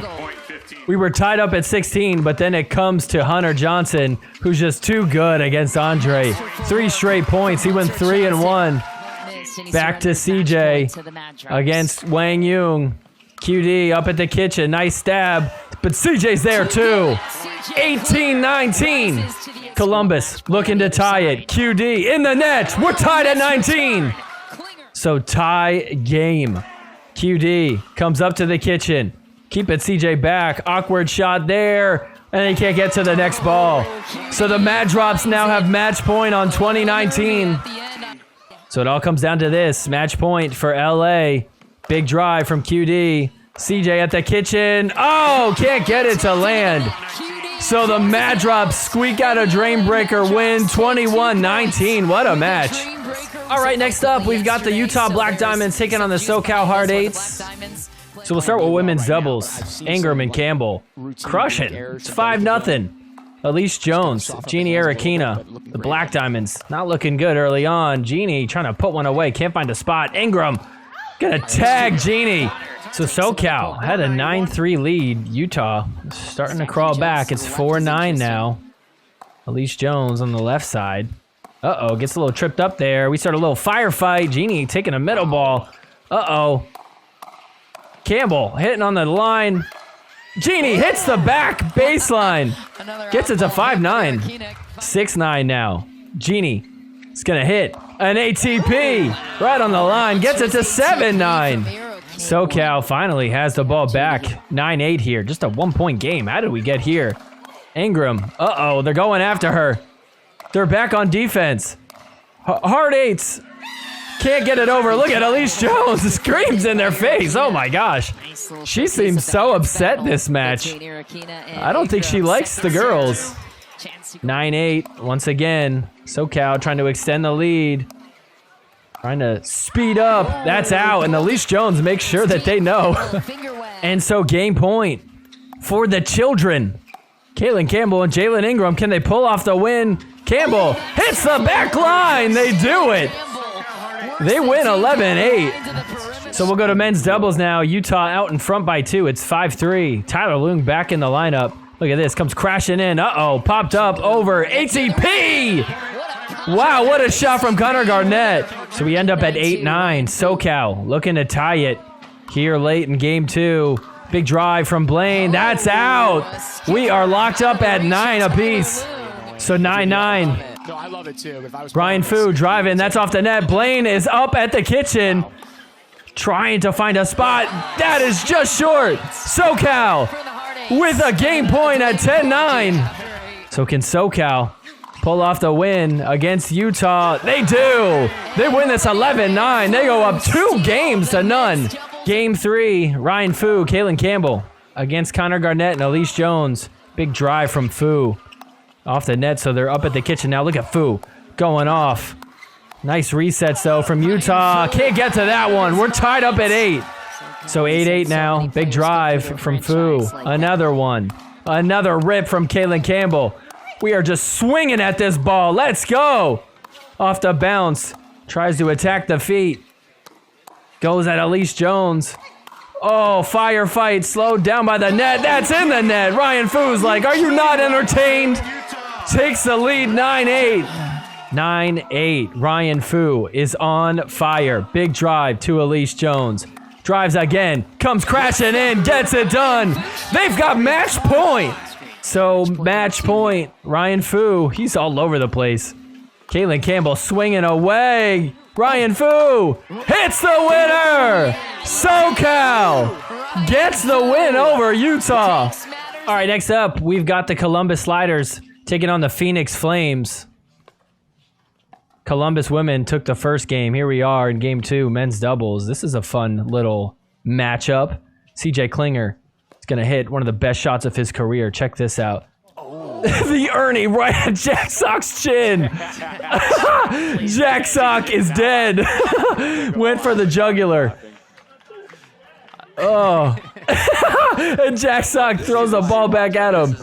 We were tied up at 16, but then it comes to Hunter Johnson, who's just too good against Andre. 3 straight points. He went 3-1. Back to CJ against Wang Yung. QD up at the kitchen. Nice stab. But CJ's there too. 18-19. Columbus looking to tie it. QD in the net. We're tied at 19. So tie game. QD comes up to the kitchen. Keep it CJ back. Awkward shot there. And he can't get to the next ball. So the Mad Drops now have match point on 2019. So it all comes down to this. Match point for LA. Big drive from QD. CJ at the kitchen. Oh, can't get it to land. So the Mad Drops squeak out a Dreambreaker win, 21-19. What a match. All right, next up, we've got the Utah Black Diamonds taking on the SoCal Hard Eights. So we'll start with women's doubles. Ingram and Campbell crushing. It's 5-0. Elise Jones, Genie Arikina, the Black Diamonds not looking good early on. Genie trying to put one away, can't find a spot. Ingram gonna tag Genie. So SoCal had a 9-3 lead. Utah starting to crawl back. It's 4-9 now. Elise Jones on the left side. Uh-oh, gets a little tripped up there. We start a little firefight. Genie taking a middle ball. Uh-oh. Campbell hitting on the line. Genie hits the back baseline. Gets it to 5-9. 6-9 now. Genie is going to hit an ATP right on the line. Gets it to 7-9. SoCal finally has the ball back. 9-8 here. Just a 1-point game. How did we get here? Ingram. Uh-oh. They're going after her. They're back on defense. Hard eights. Can't get it over. Look at Elise Jones. Screams in their face. Oh my gosh. She seems so upset this match. I don't think she likes the girls. 9-8. Once again. SoCal trying to extend the lead. Trying to speed up. That's out. And Elise Jones makes sure that they know. And so game point for the children. Kaylin Campbell and Jalen Ingram. Can they pull off the win? Campbell hits the back line. They do it. They win 11-8. So we'll go to men's doubles now. Utah out in front by 2. It's 5-3. Tyler Leung back in the lineup. Look at this. Comes crashing in. Uh-oh. Popped up over ATP. Wow, what a shot from Connor Garnett. So we end up at 8-9. SoCal looking to tie it here late in game 2. Big drive from Blaine. That's out. We are locked up at 9 apiece. So 9-9. No, I love it too. If I was Ryan Fu driving. That's off the net. Blaine is up at the kitchen. Trying to find a spot. That is just short. SoCal with a game point at 10-9. So can SoCal pull off the win against Utah? They do. They win this 11-9. They go up 2 games to none. Game 3, Ryan Fu, Kaylin Campbell against Connor Garnett and Elise Jones. Big drive from Fu. Off the net, so they're up at the kitchen now. Look at Fu going off. Nice resets, though, from Utah. Can't get to that one. We're tied up at 8. So 8-8 now. Big drive from Fu. Another one. Another rip from Kaylin Campbell. We are just swinging at this ball. Let's go. Off the bounce. Tries to attack the feet. Goes at Elise Jones. Oh, firefight slowed down by the net. That's in the net. Ryan Fu's like, are you not entertained? Takes the lead 9-8. 9-8. Ryan Fu is on fire. Big drive to Elise Jones. Drives again. Comes crashing in. Gets it done. They've got match point. So match point. Ryan Fu, he's all over the place. Kaylin Campbell swinging away. Ryan Fu hits the winner. SoCal gets the win over Utah. All right, next up, we've got the Columbus Sliders taking on the Phoenix Flames. Columbus women took the first game. Here we are in game 2, men's doubles. This is a fun little matchup. CJ Klinger is going to hit one of the best shots of his career. Check this out. The Ernie right at Jack Sock's chin. Jack Sock is dead. Went for the jugular. Oh. And Jack Sock throws the ball back at him.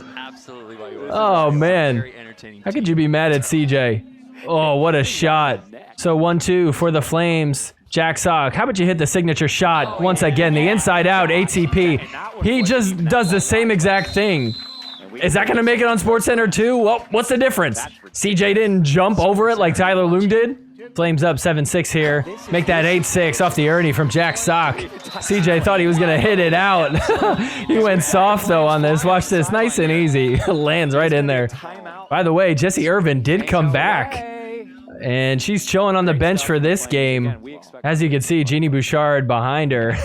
Oh, man. How could you be mad at CJ? Oh, what a shot. So 1-2 for the Flames. Jack Sock, how about you hit the signature shot once again? The inside out ATP. He just does the same exact thing. Is that going to make it on SportsCenter too? Well, what's the difference? CJ didn't jump over it like Tyler Leung did. Flames up 7-6 here. Make that 8-6 off the Ernie from Jack Sock. CJ thought he was going to hit it out. He went soft though on this. Watch this. Nice and easy. Lands right in there. By the way, Jesse Irvine did come back. And she's chilling on the bench for this game. As you can see, Genie Bouchard behind her.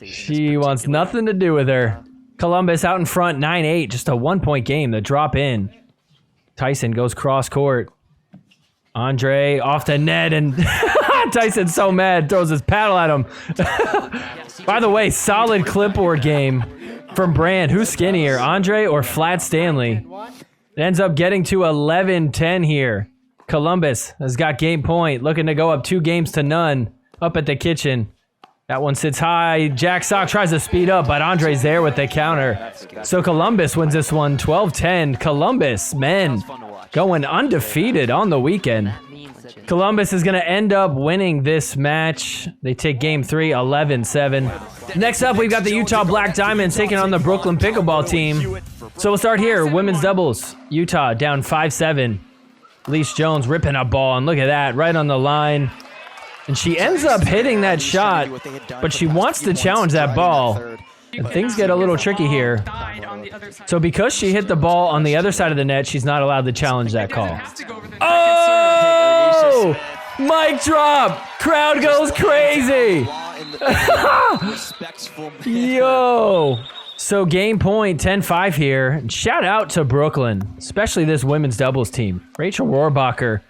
She wants nothing to do with her. Columbus out in front, 9-8. Just a 1-point game. The drop in. Tyson goes cross court. Andre off the net, and Tyson's so mad, throws his paddle at him. By the way, solid clipboard game from Brand. Who's skinnier, Andre or Flat Stanley? It ends up getting to 11-10 here. Columbus has got game point, looking to go up 2 games to none. Up at the kitchen. That one sits high. Jack Sock tries to speed up, but Andre's there with the counter. So Columbus wins this one 12-10. Columbus, men, going undefeated on the weekend. Columbus is going to end up winning this match. They take game 3, 11-7. Next up, we've got the Utah Black Diamonds taking on the Brooklyn Pickleball team. So we'll start here. Women's doubles. Utah down 5-7. Elise Jones ripping a ball, and look at that, right on the line. And she ends up hitting that shot, but she wants to challenge that ball. And things get a little tricky here. So because she hit the ball on the other side of the net, she's not allowed to challenge that call. Oh! Mic drop! Crowd goes crazy! Yo! So game point, 10-5 here. Shout out to Brooklyn, especially this women's doubles team. Rachel Rohrbacher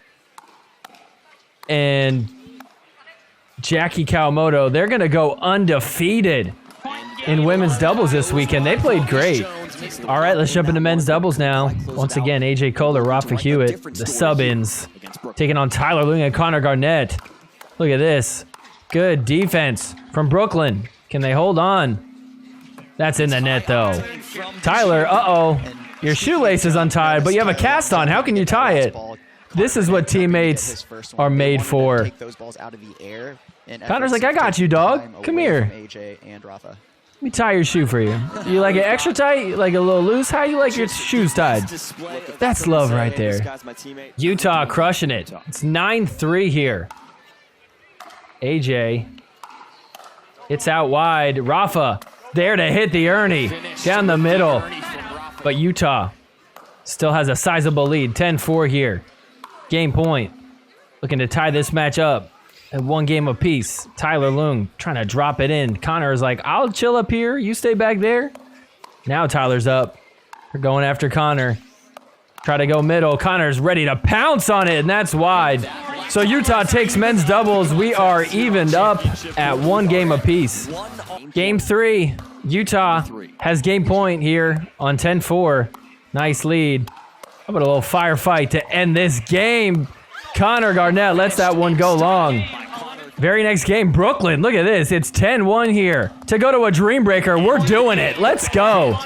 and Jackie Kawamoto, they're going to go undefeated in women's doubles this weekend. They played great. All right, let's jump into men's doubles now. Once again, AJ Kohler, Rafa Hewitt, the sub-ins, taking on Tyler Lung and Connor Garnett. Look at this. Good defense from Brooklyn. Can they hold on? That's in the net, though. Tyler, uh-oh. Your shoelace is untied, but you have a cast on. How can you tie it? This is what teammates are made for. Connor's like, I got you, dog. Come here. Let me tie your shoe for you. You like it extra tight? Like a little loose? How you like your shoes tied? That's love right there. Utah crushing it. It's 9-3 here. AJ. It's out wide. Rafa there to hit the Ernie. Down the middle. But Utah still has a sizable lead. 10-4 here. Game point. Looking to tie this match up at one game apiece. Tyler Lung trying to drop it in. Connor is like, I'll chill up here. You stay back there. Now Tyler's up. They're going after Connor. Try to go middle. Connor's ready to pounce on it, and that's wide. So Utah takes men's doubles. We are evened up at one game apiece. Game 3. Utah has game point here on 10-4. Nice lead. How about a little firefight to end this game? Connor Garnett lets that one go long. Very next game, Brooklyn. Look at this. It's 10-1 here. To go to a Dreambreaker, we're doing it. Let's go.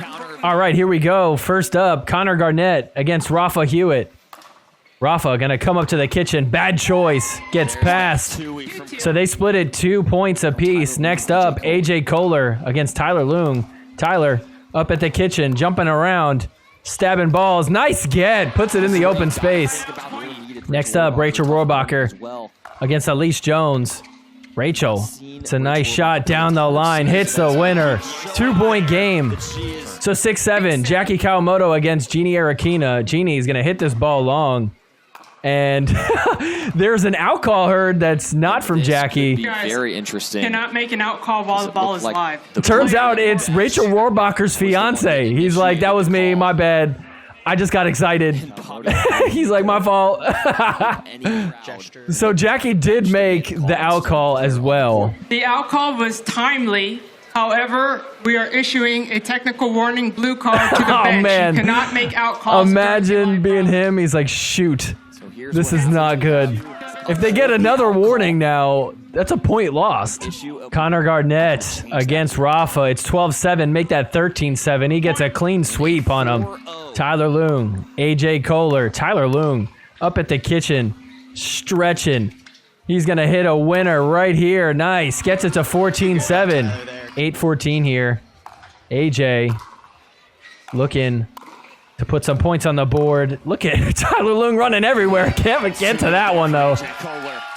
All right, here we go. First up, Connor Garnett against Rafa Hewitt. Rafa gonna come up to the kitchen. Bad choice. Gets past. So they split it 2 points apiece. Next up, AJ Kohler against Tyler Lung. Tyler up at the kitchen, jumping around, stabbing balls. Nice get. Puts it in the open space. Next up, Rachel Rohrbacher against Elise Jones. Rachel, it's a nice shot down the line. Hits the winner. 2-point game. So 6-7. Jackie Kawamoto against Genie Arakina. Genie's gonna hit this ball long. And there's an out call heard that's not from Jackie. Very interesting. Cannot make an out call while the ball is live. Turns out it's Rachel Rohrbacher's fiance. He's like, that was me, my bad. I just got excited. He's like, my fault. So Jackie did make the out call as well. The out call was timely. However, we are issuing a technical warning blue card to the bench. Man. You cannot make out calls. Imagine being him. He's like, shoot. This is not good. If they get another warning now, that's a point lost. Connor Garnett against Rafa. It's 12-7. Make that 13-7. He gets a clean sweep on him. Tyler Lung, AJ Kohler. Tyler Lung up at the kitchen, stretching. He's going to hit a winner right here. Nice. Gets it to 14-7. 8-14 here. AJ looking to put some points on the board. Look at Tyler Lung running everywhere. Can't get to that one, though.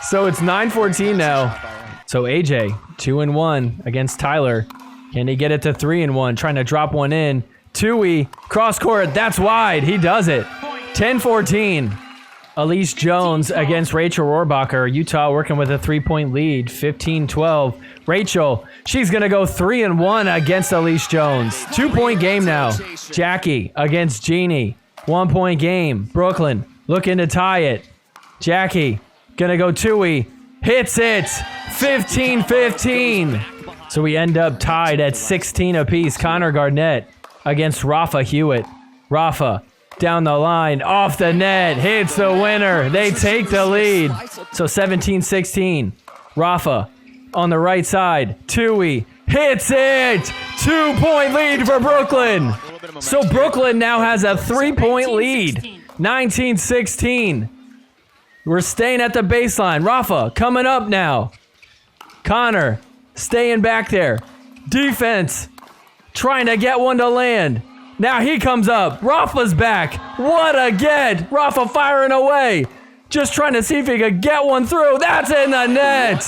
So it's 9-14 now. So AJ, 2-1 against Tyler. Can he get it to 3-1? Trying to drop one in. Tui, cross court, that's wide. He does it. 10-14. Elise Jones against Rachel Rohrbacher. Utah working with a 3-point lead. 15-12. Rachel, she's going to go 3-1 against Elise Jones. 2-point game now. Jackie against Genie. 1-point game. Brooklyn looking to tie it. Jackie going to go Tui. Hits it. 15-15. So we end up tied at 16 apiece. Connor Garnett against Rafa Hewitt. Rafa down the line, off the net, hits the winner. They take the lead. So 17-16. Rafa on the right side. Tui hits it. 2-point lead for Brooklyn. So Brooklyn now has a 3-point lead. 19-16. We're staying at the baseline. Rafa coming up now. Connor staying back there. Defense trying to get one to land. Now he comes up. Rafa's back. What a get. Rafa firing away. Just trying to see if he could get one through. That's in the net.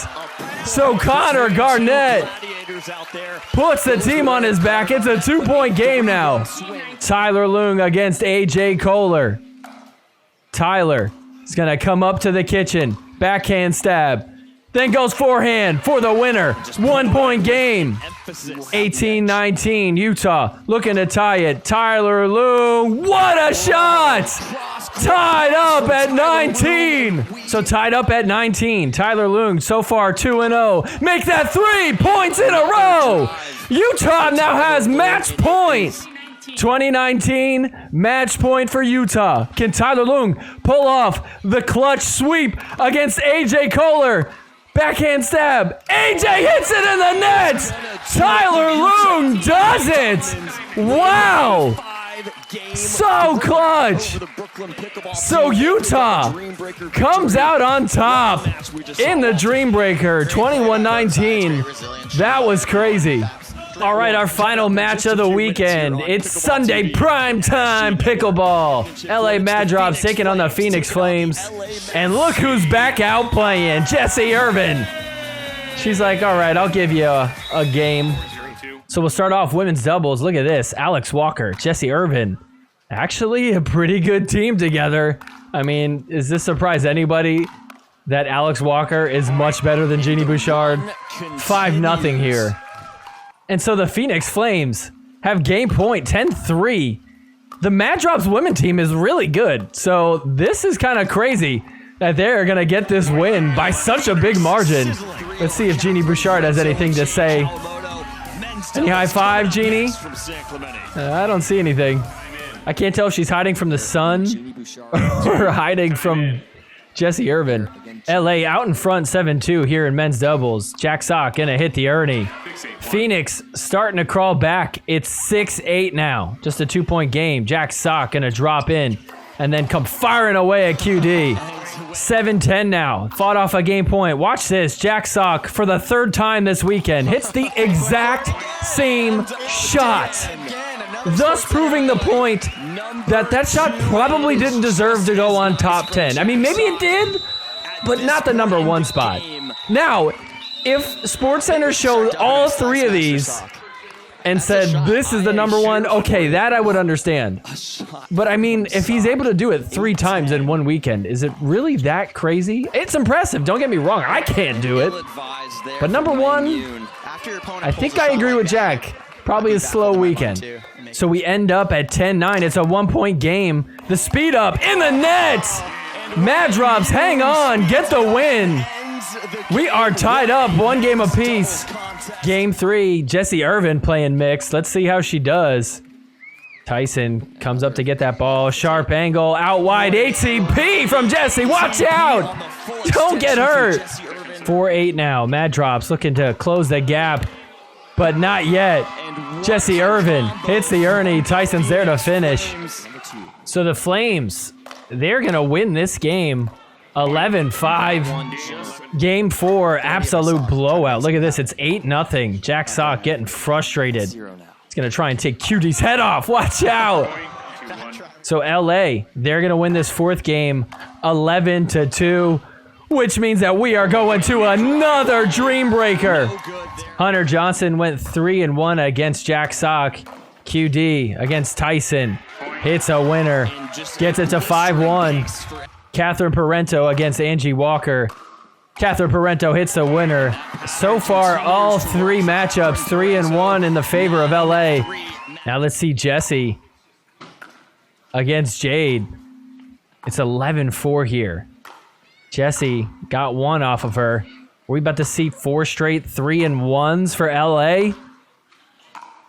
So Connor Garnett puts the team on his back. It's a 2-point game now. Tyler Leung against AJ Kohler. Tyler is going to come up to the kitchen. Backhand stab. Then goes forehand for the winner. 1-point game. 18-19. Utah looking to tie it. Tyler Leung. What a shot! Tied up at 19. So tied up at 19. Tyler Leung so far 2-0. Make that 3 points in a row. Utah now has match point. 2019 match point for Utah. Can Tyler Leung pull off the clutch sweep against AJ Kohler? Backhand stab. AJ hits it in the net. Tyler Leung does it. Wow. So clutch. So Utah comes out on top in the Dreambreaker 21-19. That was crazy. All right, our final match of the weekend. It's Sunday primetime pickleball. LA Mad Drops taking on the Phoenix Flames. And look who's back out playing, Jesse Irvine. She's like, all right, I'll give you a game. So we'll start off women's doubles. Look at this. Alex Walker, Jesse Irvine. Actually a pretty good team together. I mean, does this surprise anybody that Alex Walker is much better than Genie Bouchard? 5-0 here. And so the Phoenix Flames have game point 10-3. The Mad Drops women team is really good. So this is kind of crazy that they're going to get this win by such a big margin. Let's see if Genie Bouchard has anything to say. Any high five, Genie? I don't see anything. I can't tell if she's hiding from the sun or hiding from Jesse Irvine. LA out in front 7-2 here in men's doubles. Jack Sock gonna hit the Ernie. Phoenix starting to crawl back. It's 6-8 now. Just a 2-point game. Jack Sock gonna drop in and then come firing away at QD. 7-10 now. Fought off a game point. Watch this. Jack Sock for the 3rd time this weekend hits the exact same shot. Thus proving the point that shot probably didn't deserve to go on top 10. I mean, maybe it did, but not the number 1 spot. Now, if SportsCenter showed all 3 of these and said, this is the number 1, okay, that I would understand. But I mean, if he's able to do it 3 times in 1 weekend, is it really that crazy? It's impressive, don't get me wrong, I can't do it. But number 1, I think I agree with Jack. Probably a slow weekend. So we end up at 10-9. It's a 1-point game. The speed up in the net. Mad Drops, hang on, get the win. We are tied up 1 game apiece. Game 3, Jesse Irvine playing mixed. Let's see how she does. Tyson comes up to get that ball. Sharp angle, out wide. HCP from Jesse. Watch out. Don't get hurt. 4-8 now. Mad Drops looking to close the gap, but not yet. Jesse Irvine hits the Ernie. Tyson's there to finish. So the Flames, they're going to win this game 11-5. Game 4, absolute blowout. Look at this. It's 8-0. Jack Sock getting frustrated. He's going to try and take QD's head off. Watch out. So LA, they're going to win this 4th game 11-2. Which means that we are going to another Dreambreaker. Hunter Johnson went 3-1 against Jack Sock. QD against Tyson. Hits a winner. Gets it to 5-1. Catherine Parento against Angie Walker. Catherine Parento hits the winner. So far, all 3 matchups, 3-1 in the favor of LA. Now let's see Jesse against Jade. It's 11-4 here. Jesse got 1 off of her. Are we about to see 4 straight 3-1s for LA?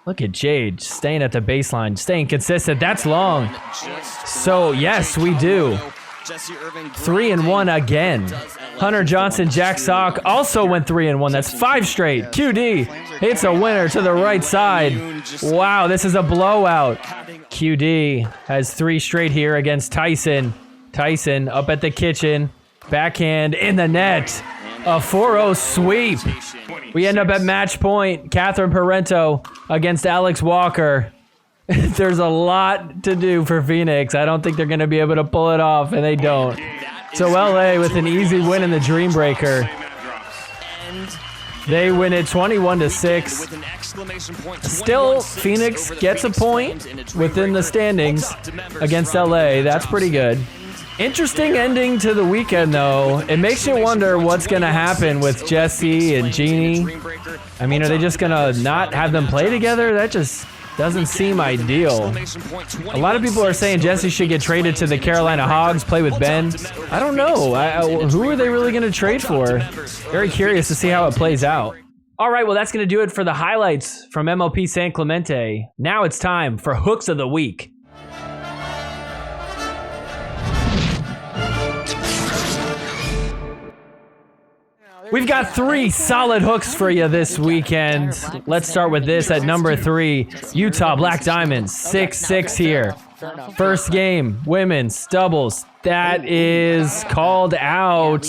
Look at Jade staying at the baseline, staying consistent. That's long. So, yes, we do. 3-1 again. Hunter Johnson, Jack Sock also went 3-1. That's 5 straight. QD hits a winner to the right side. Wow, this is a blowout. QD has 3 straight here against Tyson. Tyson up at the kitchen. Backhand in the net. A 4-0 sweep. We end up at match point. Catherine Parento against Alex Walker. There's a lot to do for Phoenix. I don't think they're going to be able to pull it off, and they don't. So LA with an easy win in the Dreambreaker. They win it 21-6. Still, Phoenix gets a point within the standings against LA. That's pretty good. Interesting ending to the weekend, though. It makes you wonder what's going to happen with Jesse and Genie. I mean, are they just going to not have them play together? That just doesn't seem ideal. A lot of people are saying Jesse should get traded to the Carolina Hogs, play with Ben. I don't know. Who are they really going to trade for? Very curious to see how it plays out. All right, well, that's going to do it for the highlights from MLP San Clemente. Now it's time for Hooks of the Week. We've got 3 solid hooks for you this weekend. Let's start with this at number 3. Utah Black Diamonds, 6-6 here. First game, women's doubles. That is called out.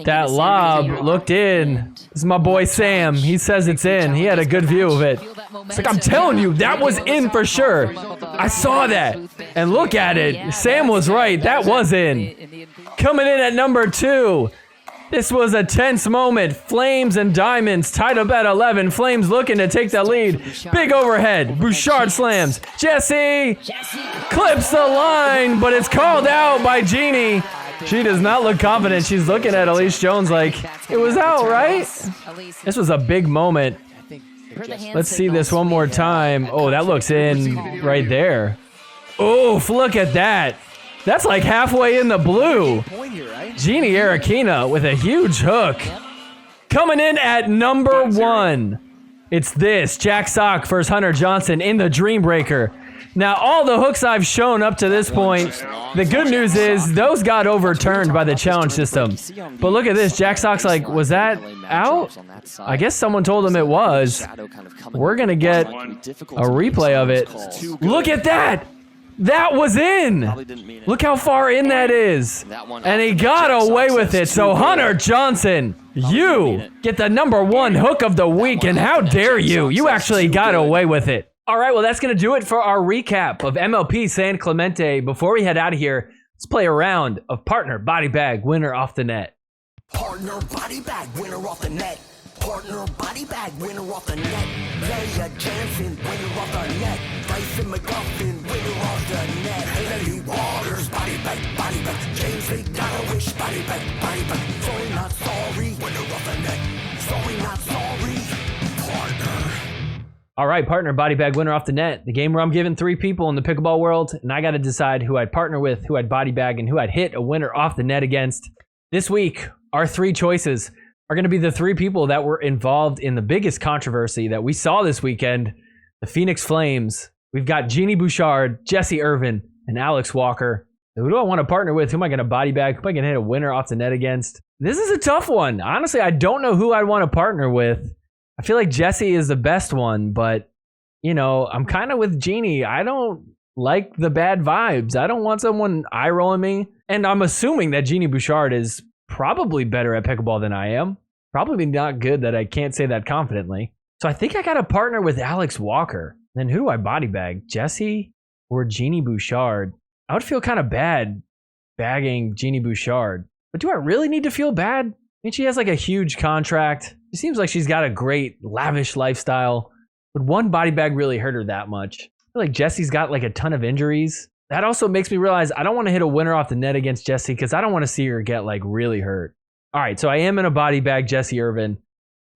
That lob looked in. This is my boy Sam. He says it's in. He had a good view of it. It's like, I'm telling you, that was in for sure. I saw that. And look at it. Sam was right. That was in. Coming in at number 2. This was a tense moment. Flames and Diamonds tied up at 11. Flames looking to take the lead. Big overhead. Bouchard slams. Jesse clips the line, but it's called out by Genie. She does not look confident. She's looking at Elise Jones like, it was out, right? This was a big moment. Let's see this one more time. Oh, that looks in right there. Oof, look at that. That's like halfway in the blue. Genie Arakina with a huge hook. Coming in at number 1. It's this, Jack Sock versus Hunter Johnson in the Dreambreaker. Now, all the hooks I've shown up to this point, the good news is those got overturned by the challenge system. But look at this, Jack Sock's like, was that out? I guess someone told him it was. We're gonna get a replay of it. Look at that! That was in! Look how far in that is. And he got away with it. So Hunter Johnson, you get the number 1 hook of the week, and how dare you? You actually got away with it. All right, well, that's going to do it for our recap of MLP San Clemente. Before we head out of here, let's play a round of Partner Body Bag Winner Off the Net. Partner Body Bag Winner Off the Net. Partner Body Bag Winner Off the Net. Leia Jansen Winner Off the Net. Bryson McGuffin Winner Off the Net. Lady Waters Body Bag. James McDonald Body Bag. Sorry not sorry Winner Off the Net. Sorry not sorry Partner. All right, Partner Body Bag Winner Off the Net. The game where I'm giving 3 people in the pickleball world, and I got to decide who I'd partner with, who I'd body bag, and who I'd hit a winner off the net against. This week, our 3 choices are going to be the 3 people that were involved in the biggest controversy that we saw this weekend, the Phoenix Flames. We've got Genie Bouchard, Jesse Irvine, and Alex Walker. So who do I want to partner with? Who am I going to body bag? Who am I going to hit a winner off the net against? This is a tough one. Honestly, I don't know who I'd want to partner with. I feel like Jesse is the best one, but, you know, I'm kind of with Genie. I don't like the bad vibes. I don't want someone eye-rolling me. And I'm assuming that Genie Bouchard is probably better at pickleball than I am. Probably not good that I can't say that confidently. So I think I got to partner with Alex Walker. Then who do I body bag? Jesse or Genie Bouchard? I would feel kind of bad bagging Genie Bouchard. But do I really need to feel bad? I mean, she has like a huge contract. She seems like she's got a great, lavish lifestyle. Would one body bag really hurt her that much? I feel like Jesse's got like a ton of injuries. That also makes me realize I don't want to hit a winner off the net against Jesse because I don't want to see her get like really hurt. All right, so I am in a body bag Jesse Irvine.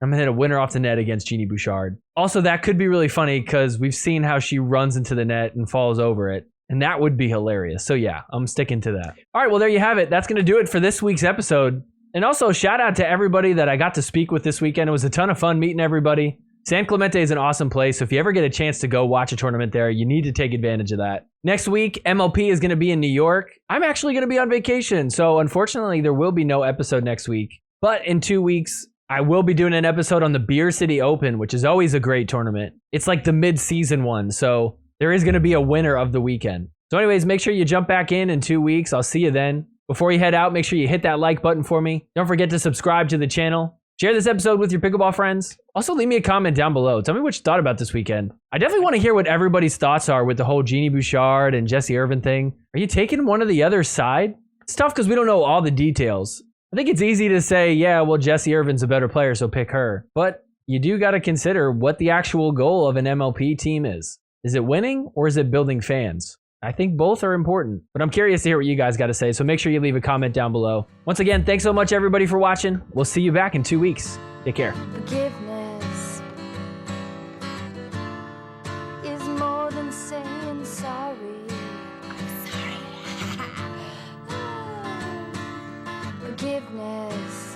I'm going to hit a winner off the net against Genie Bouchard. Also, that could be really funny because we've seen how she runs into the net and falls over it. And that would be hilarious. So yeah, I'm sticking to that. All right, well, there you have it. That's going to do it for this week's episode. And also, shout out to everybody that I got to speak with this weekend. It was a ton of fun meeting everybody. San Clemente is an awesome place, so if you ever get a chance to go watch a tournament there, you need to take advantage of that. Next week, MLP is going to be in New York. I'm actually going to be on vacation, so unfortunately, there will be no episode next week. But in 2 weeks, I will be doing an episode on the Beer City Open, which is always a great tournament. It's like the mid-season one, so there is going to be a winner of the weekend. So anyways, make sure you jump back in 2 weeks. I'll see you then. Before you head out, make sure you hit that like button for me. Don't forget to subscribe to the channel. Share this episode with your pickleball friends. Also, leave me a comment down below. Tell me what you thought about this weekend. I definitely want to hear what everybody's thoughts are with the whole Genie Bouchard and Jesse Irvine thing. Are you taking one or the other side? It's tough because we don't know all the details. I think it's easy to say, yeah, well, Jesse Irvine's a better player, so pick her. But you do got to consider what the actual goal of an MLP team is. Is it winning or is it building fans? I think both are important, but I'm curious to hear what you guys got to say, so make sure you leave a comment down below. Once again, thanks so much, everybody, for watching. We'll see you back in 2 weeks. Take care. Forgiveness is more than saying sorry. I'm sorry. Forgiveness